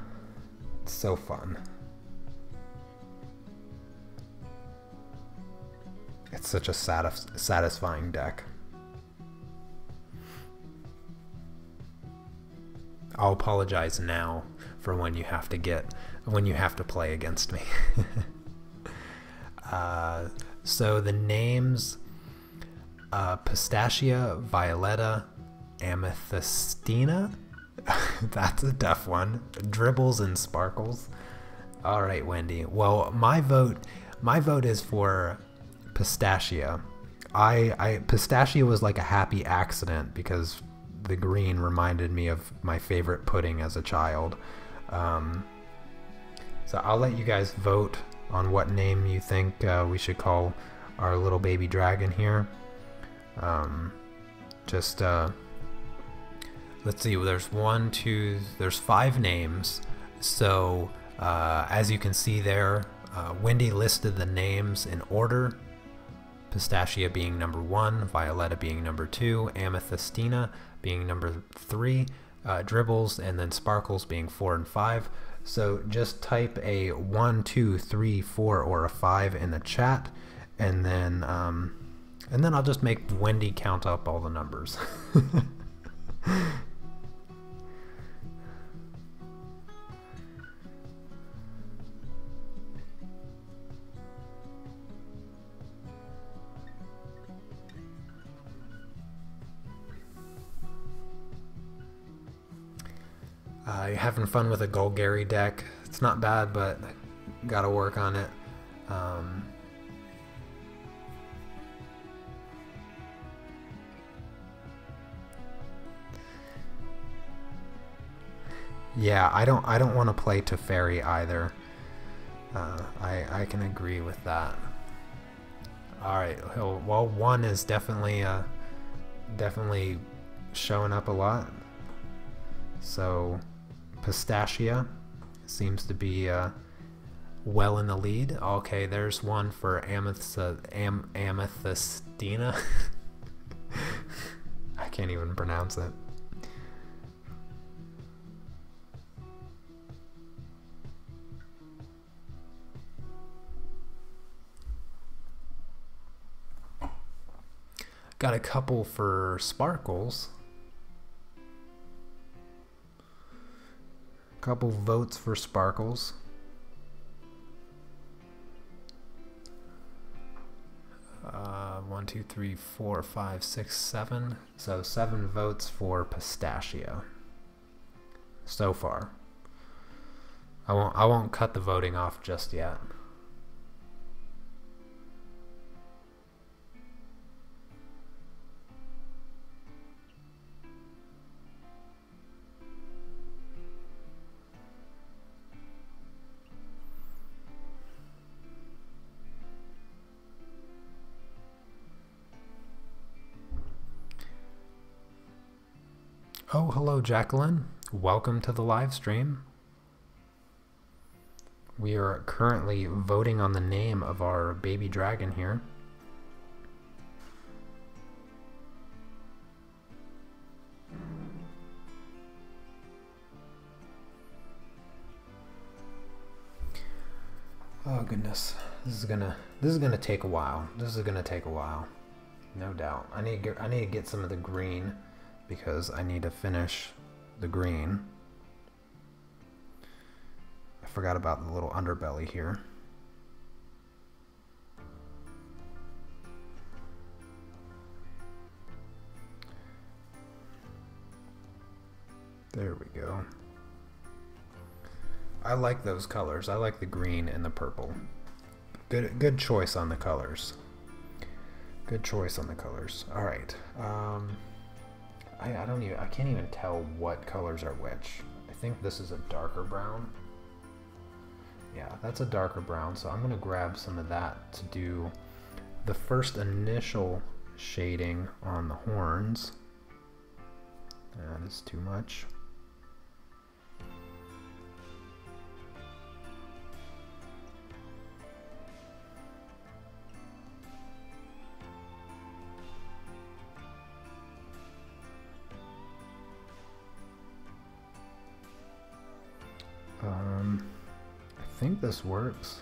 It's so fun. It's such a satisfying deck. I'll apologize now for when you have to play against me. So the names, Pistachia, Violetta, Amethystina. That's a tough one. Dribbles and Sparkles. All right, Wendy. Well, my vote is for Pistachia. Pistachia was like a happy accident because the green reminded me of my favorite pudding as a child. So I'll let you guys vote on what name you think we should call our little baby dragon here. Let's see, there's there's 5 names. So as you can see there, Wendy listed the names in order. Pistachia being number 1, Violetta being number 2, Amethystina being number 3, Dribbles and then Sparkles being 4 and 5. So just type a 1, 2, 3, 4 or a 5 in the chat, and then I'll just make Wendy count up all the numbers. You're having fun with a Golgari deck. It's not bad, but gotta work on it. Yeah, I don't want to play Teferi either. I can agree with that. All right, well, 1 is definitely showing up a lot. So Pistachia seems to be well in the lead. Okay, there's one for Amethystina. I can't even pronounce it. Got a couple for Sparkles. Couple votes for Sparkles. One, two, three, four, five, six, 7. So 7 votes for Pistachia so far. I won't cut the voting off just yet. Oh, hello, Jacqueline. Welcome to the live stream. We are currently voting on the name of our baby dragon here. Oh goodness, this is gonna take a while. This is gonna take a while, no doubt. I need to get some of the green because I need to finish the green. I forgot about the little underbelly here. There we go. I like those colors. I like the green and the purple. Good choice on the colors. Good choice on the colors. All right. I can't even tell what colors are which. I think this is a darker brown. Yeah, that's a darker brown. So I'm gonna grab some of that to do the first initial shading on the horns. That is too much. I think this works.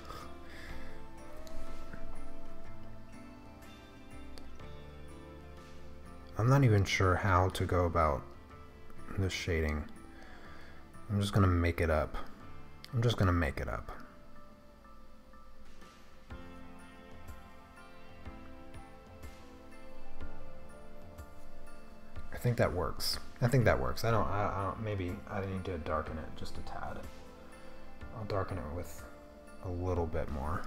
I'm not even sure how to go about this shading. I'm just gonna make it up. I'm just gonna make it up. I think that works. I think that works. I don't, maybe I need to darken it just a tad. I'll darken it with a little bit more.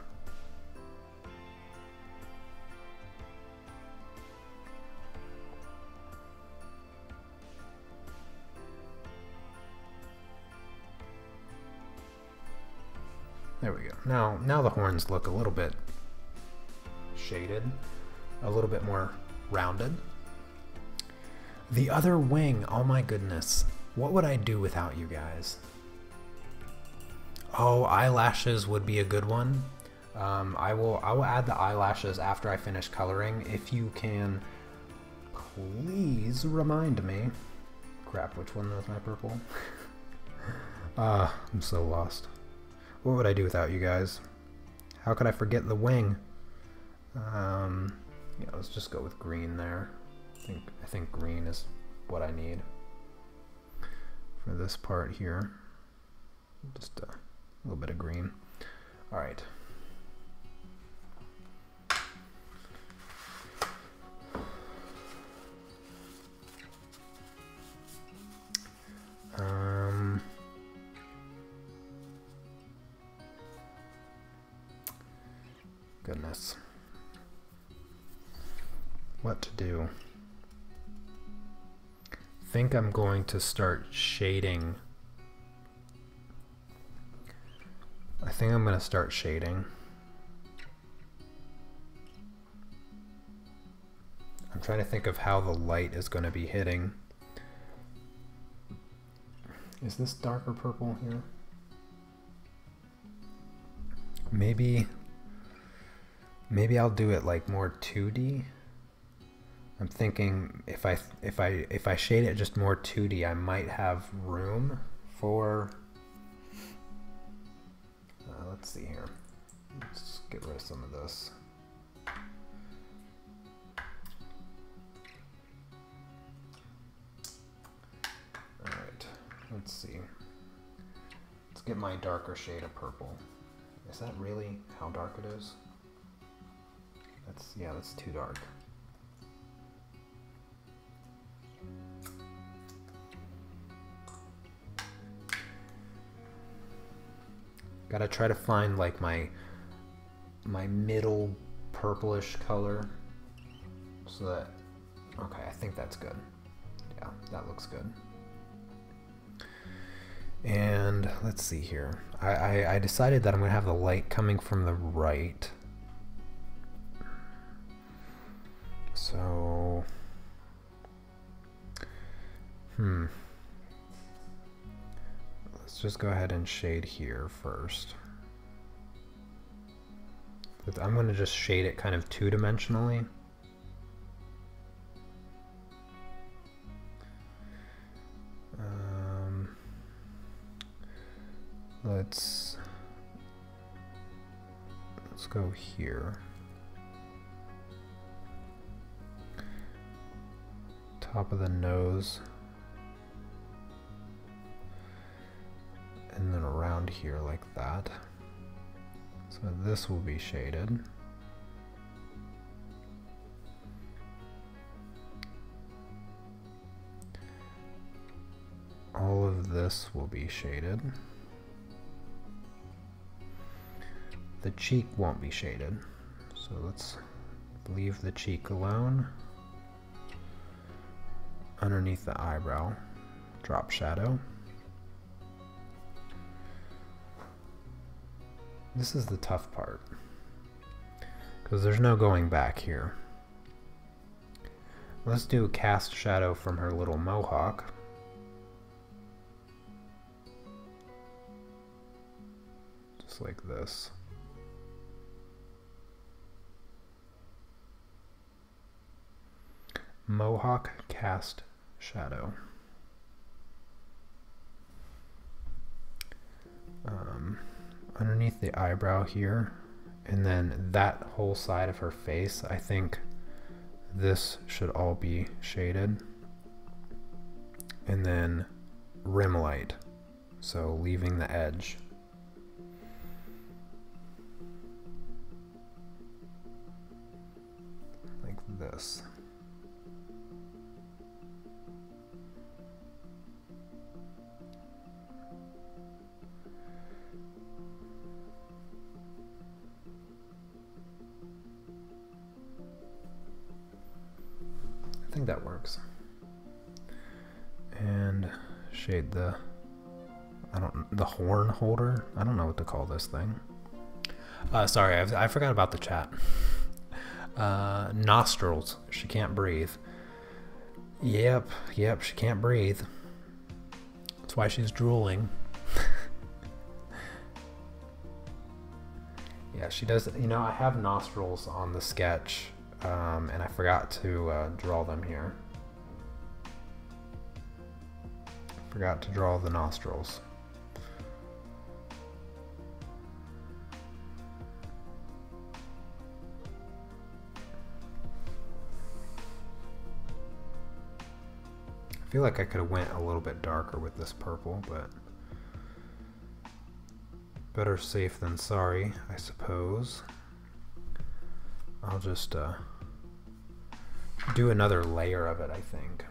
There we go. Now the horns look a little bit shaded, a little bit more rounded. The other wing, oh my goodness. What would I do without you guys? Oh, eyelashes would be a good one. I will add the eyelashes after I finish coloring. If you can, please remind me. Crap, which one was my purple? I'm so lost. What would I do without you guys? How could I forget the wing? Yeah, let's just go with green there. I think green is what I need for this part here. Just a little bit of green. All right. Goodness. What to do? Think I'm going to start shading. I think I'm going to start shading. I'm trying to think of how the light is going to be hitting. Is this darker purple here? Maybe I'll do it like more 2D. I'm thinking if I shade it just more 2D, I might have room for. Let's see here. Let's get rid of some of this. All right. Let's see. Let's get my darker shade of purple. Is that really how dark it is? That's too dark. Gotta try to find like my middle purplish color so that, okay, I think that's good. Yeah, that looks good. And let's see here. I decided that I'm gonna have the light coming from the right. So, Let's just go ahead and shade here first. I'm going to just shade it kind of two-dimensionally. Let's go here. Top of the nose. And then around here like that. So this will be shaded. All of this will be shaded. The cheek won't be shaded, so let's leave the cheek alone. Underneath the eyebrow, drop shadow. This is the tough part, because there's no going back here. Let's do a cast shadow from her little mohawk. Just like this. Mohawk cast shadow. Underneath the eyebrow here, and then that whole side of her face, I think this should all be shaded. And then rim light, so leaving the edge. Like this. I think that works. And shade the horn holder. I don't know what to call this thing. Sorry, I forgot about the chat. Nostrils. She can't breathe. Yep, she can't breathe. That's why she's drooling. Yeah, she does. You know, I have nostrils on the sketch. And I forgot to draw them here. Forgot to draw the nostrils. I feel like I could have went a little bit darker with this purple, but better safe than sorry, I suppose. I'll just do another layer of it, I think.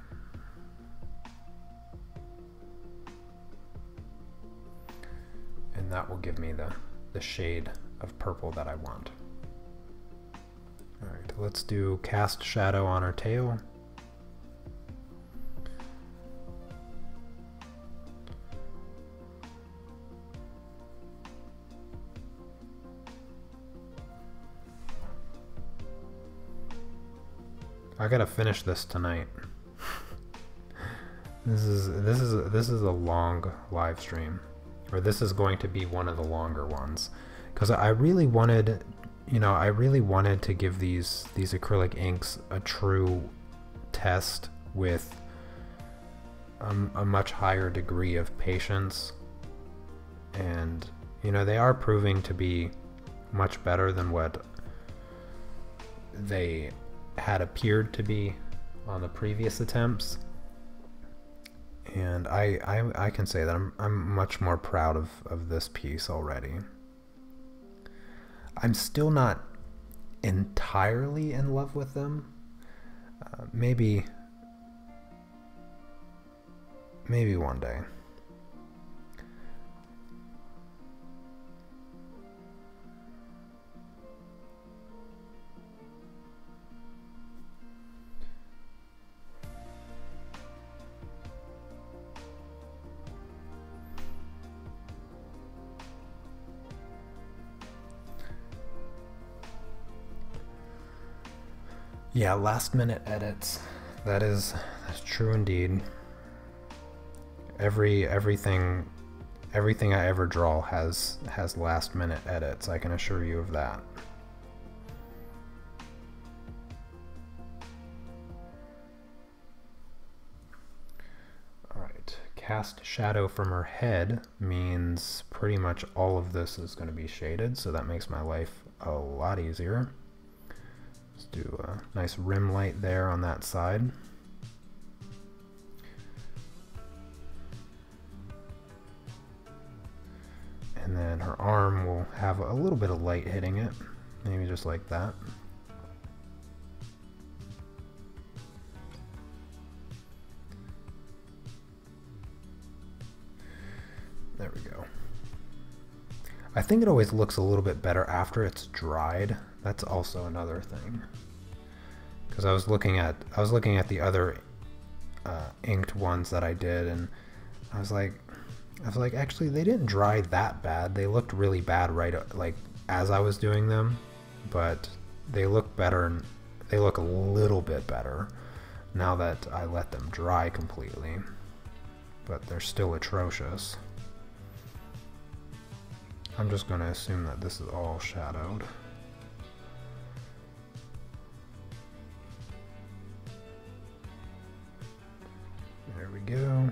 And that will give me the shade of purple that I want. Alright, let's do cast shadow on her tail. I gotta finish this tonight. This is a long live stream, or this is going to be one of the longer ones, because I really wanted, to give these acrylic inks a true test with a much higher degree of patience, and they are proving to be much better than what they had appeared to be on the previous attempts, and I can say that I'm much more proud of this piece already. I'm still not entirely in love with them. Maybe one day. Yeah, last minute edits. That's true indeed. Everything I ever draw has last minute edits, I can assure you of that. Alright, cast shadow from her head means pretty much all of this is going to be shaded, so that makes my life a lot easier. Let's do a nice rim light there on that side. And then her arm will have a little bit of light hitting it, maybe just like that. There we go. I think it always looks a little bit better after it's dried. That's also another thing. Because I was looking at the other inked ones that I did, and I was like, actually, they didn't dry that bad. They looked really bad like as I was doing them, but they look better, and they look a little bit better now that I let them dry completely. But they're still atrocious. I'm just going to assume that this is all shadowed. There we go.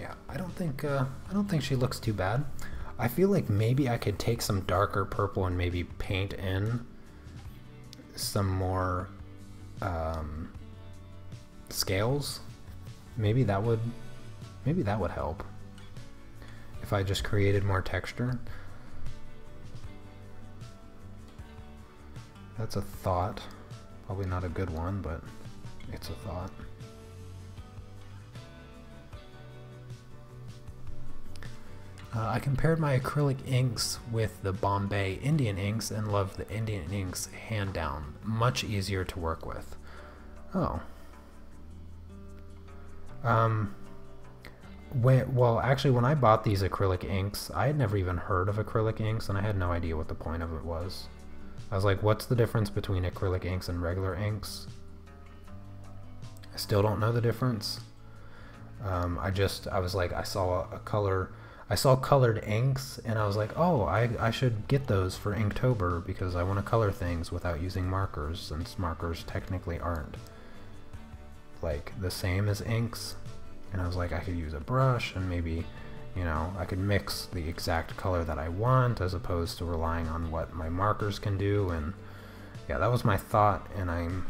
Yeah, I don't think she looks too bad. I feel like maybe I could take some darker purple and maybe paint in some more scales. Maybe that would help if I just created more texture. That's a thought. Probably not a good one, but it's a thought. I compared my acrylic inks with the Bombay Indian inks and loved the Indian inks hand down. Much easier to work with. Oh. Well, actually, when I bought these acrylic inks, I had never even heard of acrylic inks, and I had no idea what the point of it was. I was like, what's the difference between acrylic inks and regular inks? I still don't know the difference. I was like, I saw colored inks, and I was like, oh, I should get those for Inktober because I want to color things without using markers, since markers technically aren't like the same as inks. And I was like, I could use a brush and maybe, you know, I could mix the exact color that I want as opposed to relying on what my markers can do. And yeah, that was my thought. And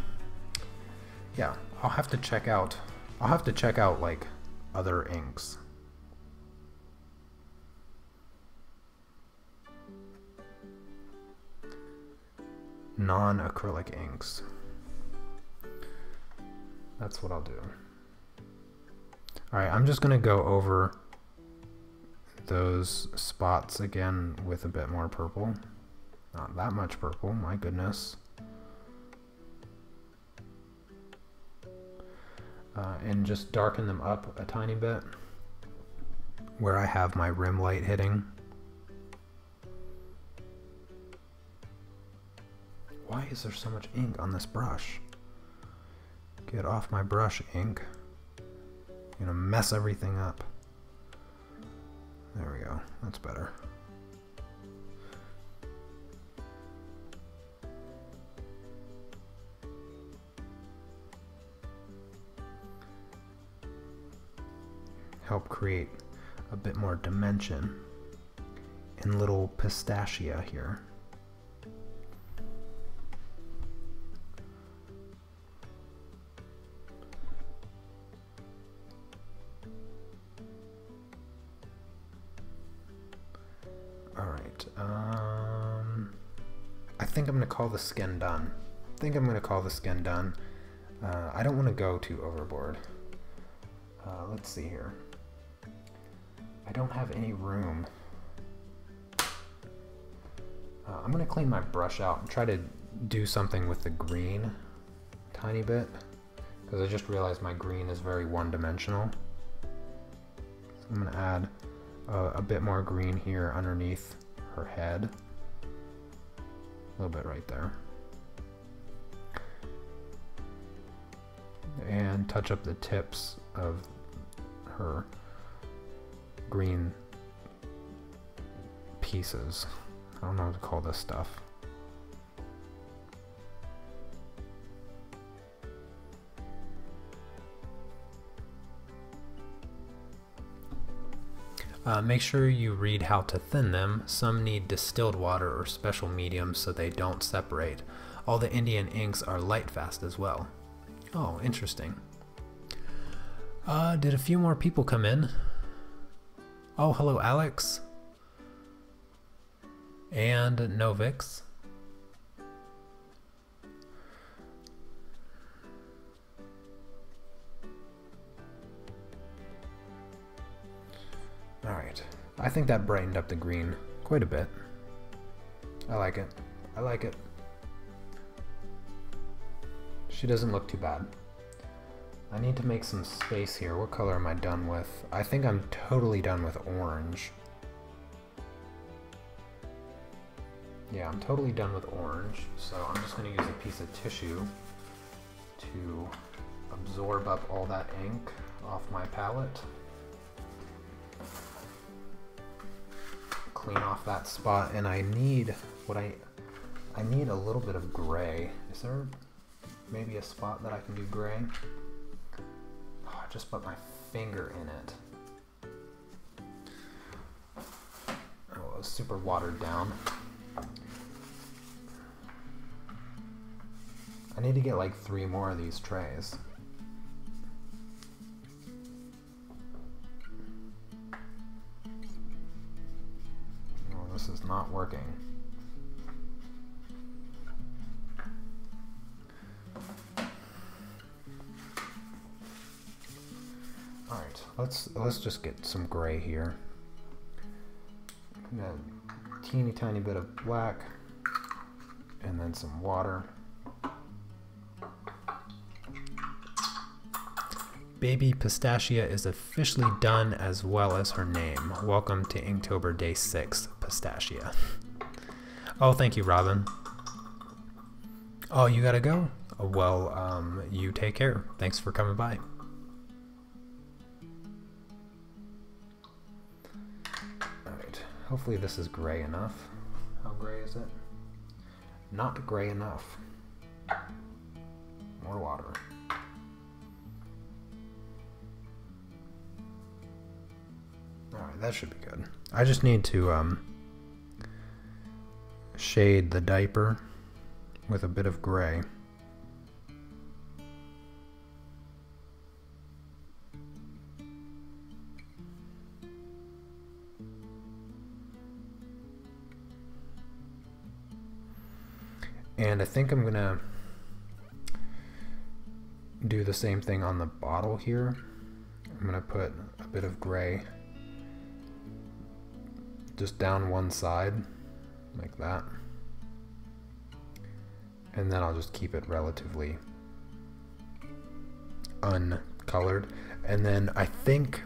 yeah, I'll have to check out like other inks. Non-acrylic inks. That's what I'll do. Alright, I'm just going to go over those spots again with a bit more purple. Not that much purple, my goodness. And just darken them up a tiny bit where I have my rim light hitting. Why is there so much ink on this brush? Get off my brush, ink. You're gonna mess everything up. There we go. That's better. Help create a bit more dimension in little pistachia here. I think I'm going to call the skin done. I don't want to go too overboard. Let's see here. I don't have any room. I'm going to clean my brush out and try to do something with the green a tiny bit, because I just realized my green is very one-dimensional. So I'm going to add a bit more green here underneath her head. A little bit right there. And touch up the tips of her green pieces. I don't know what to call this stuff. Make sure you read how to thin them. Some need distilled water or special mediums so they don't separate. All the Indian inks are light fast as well. Oh, interesting. Did a few more people come in? Oh, hello Alex. And Novix. Alright, I think that brightened up the green quite a bit. I like it. I like it. She doesn't look too bad. I need to make some space here. What color am I done with? I think I'm totally done with orange. Yeah, I'm totally done with orange. So I'm just going to use a piece of tissue to absorb up all that ink off my palette. Clean off that spot, and I need I need a little bit of gray. Is there maybe a spot that I can do gray? Oh, I just put my finger in it. Oh, it was super watered down. I need to get like 3 more of these trays. Oh, this is not working. Alright, let's just get some gray here. A teeny tiny bit of black and then some water. Baby Pistachia is officially done as well as her name. Welcome to Inktober Day 6, Pistachia. Oh, thank you, Robin. Oh, you gotta go? Oh, well, you take care. Thanks for coming by. Alright, hopefully this is gray enough. How gray is it? Not gray enough. More water. Alright, that should be good. I just need to shade the diaper with a bit of gray. And I think I'm gonna do the same thing on the bottle here. I'm gonna put a bit of gray just down one side, like that. And then I'll just keep it relatively uncolored. And then I think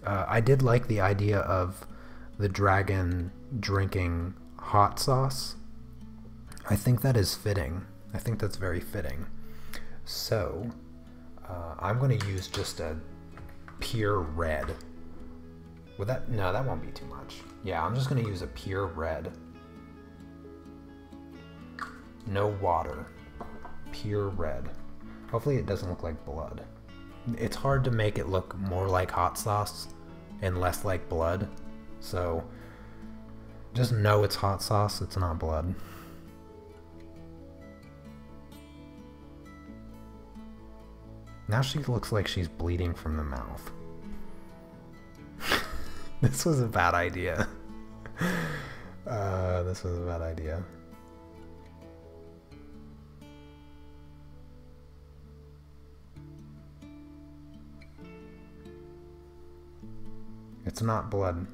I did like the idea of the dragon drinking hot sauce. I think that is fitting. I think that's very fitting. So I'm going to use just a pure red. Would that? No, that won't be too much. Yeah, I'm just going to use a pure red. No water. Pure red. Hopefully it doesn't look like blood. It's hard to make it look more like hot sauce and less like blood. So just know it's hot sauce, it's not blood. Now she looks like she's bleeding from the mouth. This was a bad idea. This was a bad idea. It's not blood.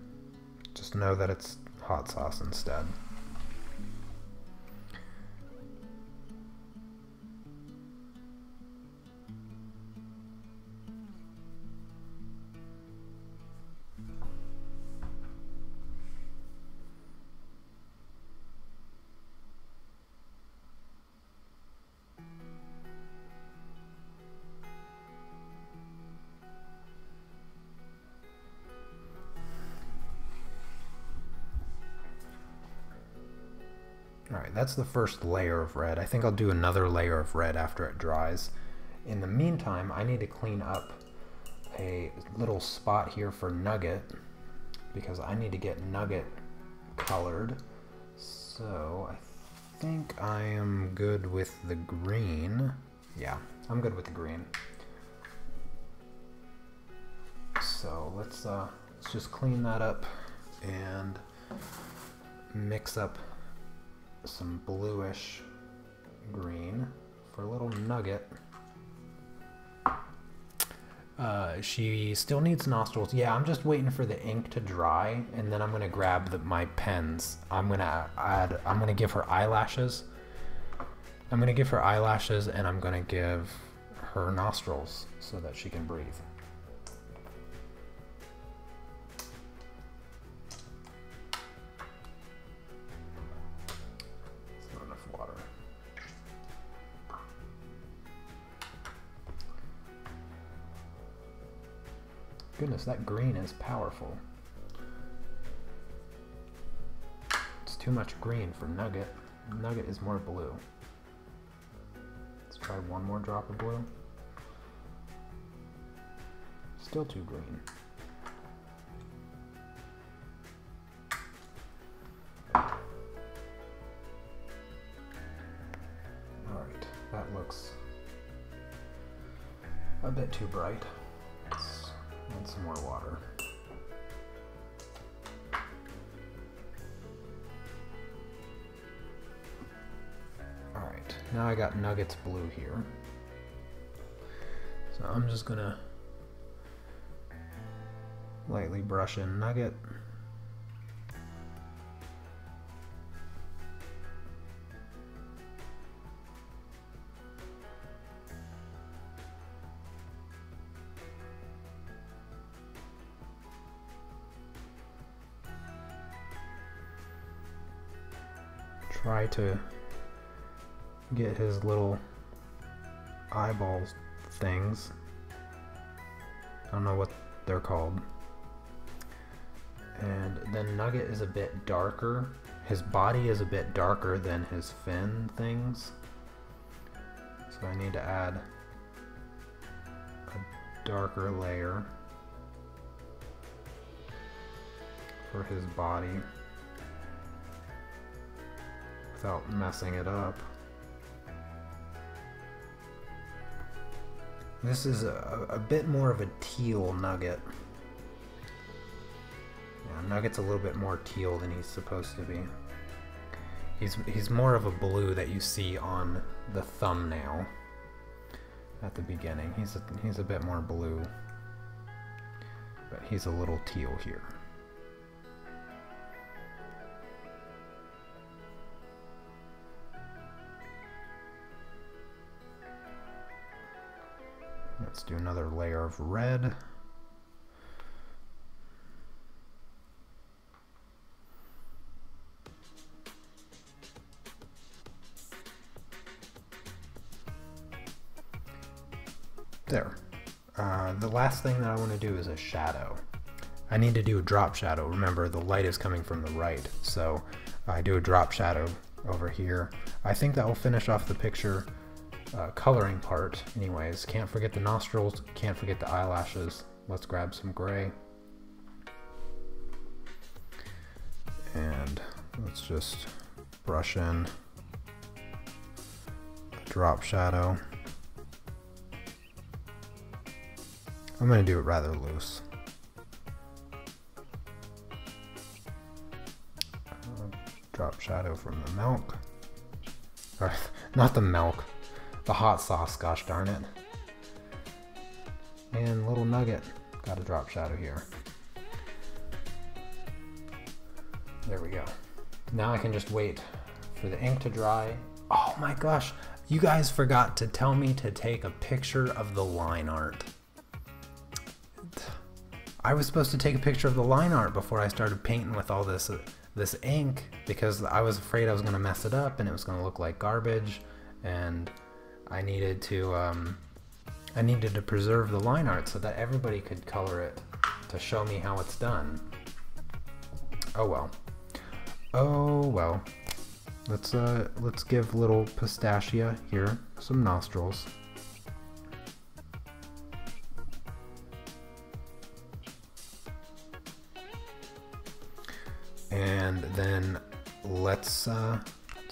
Just know that it's hot sauce instead. Alright, that's the first layer of red. I think I'll do another layer of red after it dries. In the meantime, I need to clean up a little spot here for Nugget, because I need to get Nugget colored. So I think I am good with the green. Yeah, I'm good with the green. So let's just clean that up and mix up some bluish green for a little Nugget. She still needs nostrils. Yeah, I'm just waiting for the ink to dry, and then I'm gonna grab my pens. I'm gonna give her eyelashes. I'm gonna give her eyelashes, and I'm gonna give her nostrils so that she can breathe. Goodness, that green is powerful. It's too much green for Nugget. Nugget is more blue. Let's try one more drop of blue. Still too green. Alright, that looks a bit too bright. And some more water. Alright, now I got Nugget's blue here. So I'm just gonna lightly brush in Nugget. Try to get his little eyeballs things. I don't know what they're called. And then Nugget is a bit darker. His body is a bit darker than his fin things. So I need to add a darker layer for his body without messing it up. This is a bit more of a teal Nugget. Yeah, Nugget's a little bit more teal than he's supposed to be. He's more of a blue that you see on the thumbnail at the beginning. He's a bit more blue, but he's a little teal here. Let's do another layer of red. There. The last thing that I want to do is a shadow. I need to do a drop shadow. Remember, the light is coming from the right, so I do a drop shadow over here. I think that will finish off the picture coloring part anyways. Can't forget the nostrils, can't forget the eyelashes. Let's grab some gray. And let's just brush in a drop shadow. I'm going to do it rather loose. Drop shadow from the milk. Or, not the milk. The hot sauce, gosh darn it. And little Nugget. Got a drop shadow here. There we go. Now I can just wait for the ink to dry. Oh my gosh, you guys forgot to tell me to take a picture of the line art. I was supposed to take a picture of the line art before I started painting with all this ink, because I was afraid I was going to mess it up and it was going to look like garbage, and I needed to preserve the line art so that everybody could color it to show me how it's done. Oh well. Oh well. Let's give little Pistachia here some nostrils. And then let's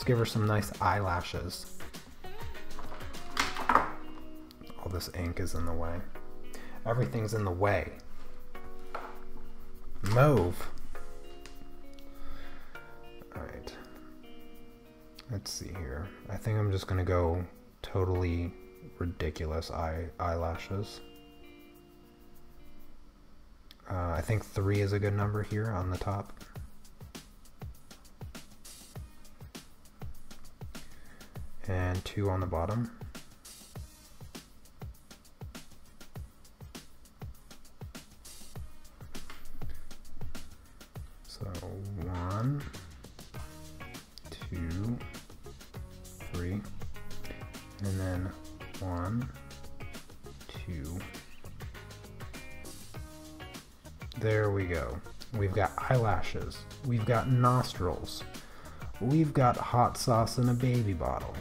give her some nice eyelashes. All this ink is in the way. Everything's in the way. Mauve. All right. Let's see here. I think I'm just gonna go totally ridiculous eyelashes. I think 3 is a good number here on the top. And 2 on the bottom. So 1, 2, 3, and then 1, 2. There we go. We've got eyelashes. We've got nostrils. We've got hot sauce in a baby bottle.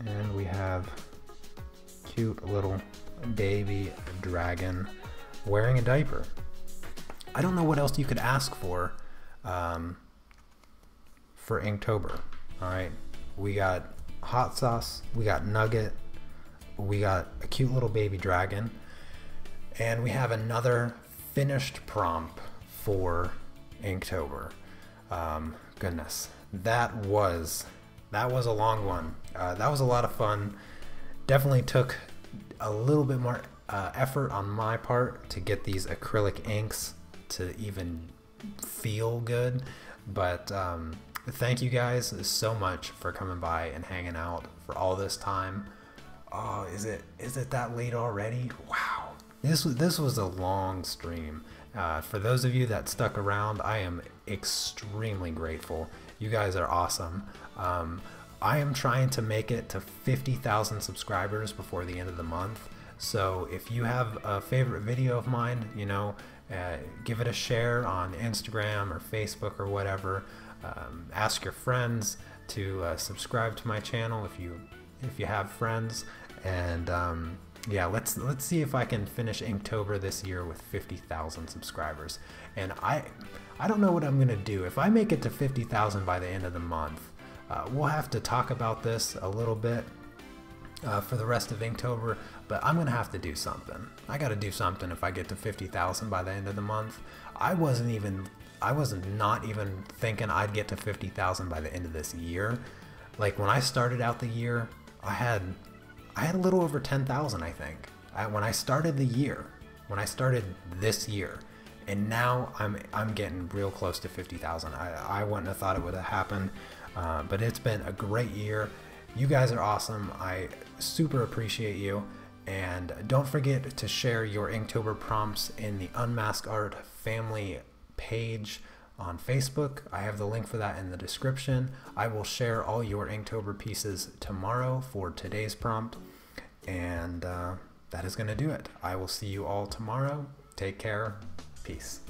And we have cute little baby dragon wearing a diaper. I don't know what else you could ask for Inktober. All right, we got hot sauce, we got nugget, we got a cute little baby dragon, and we have another finished prompt for Inktober. Goodness, that was a long one. That was a lot of fun. Definitely took a little bit more effort on my part to get these acrylic inks to even feel good, but thank you guys so much for coming by and hanging out for all this time. Oh, is it that late already? Wow, this was a long stream. For those of you that stuck around, I am extremely grateful. You guys are awesome. I am trying to make it to 50,000 subscribers before the end of the month. So if you have a favorite video of mine, you know, give it a share on Instagram or Facebook or whatever. Ask your friends to subscribe to my channel if you have friends. And yeah, let's see if I can finish Inktober this year with 50,000 subscribers. And I don't know what I'm gonna do if I make it to 50,000 by the end of the month. We'll have to talk about this a little bit for the rest of Inktober, but I'm gonna have to do something. I gotta do something if I get to 50,000 by the end of the month. I was not even thinking I'd get to 50,000 by the end of this year. Like when I started out the year, I had a little over 10,000, I think. When I started the year, when I started this year, and now I'm getting real close to 50,000. I wouldn't have thought it would have happened, but it's been a great year. You guys are awesome. I super appreciate you. And don't forget to share your Inktober prompts in the Unmasked Art family page on Facebook. I have the link for that in the description. I will share all your Inktober pieces tomorrow for today's prompt. And that is going to do it. I will see you all tomorrow. Take care. Peace.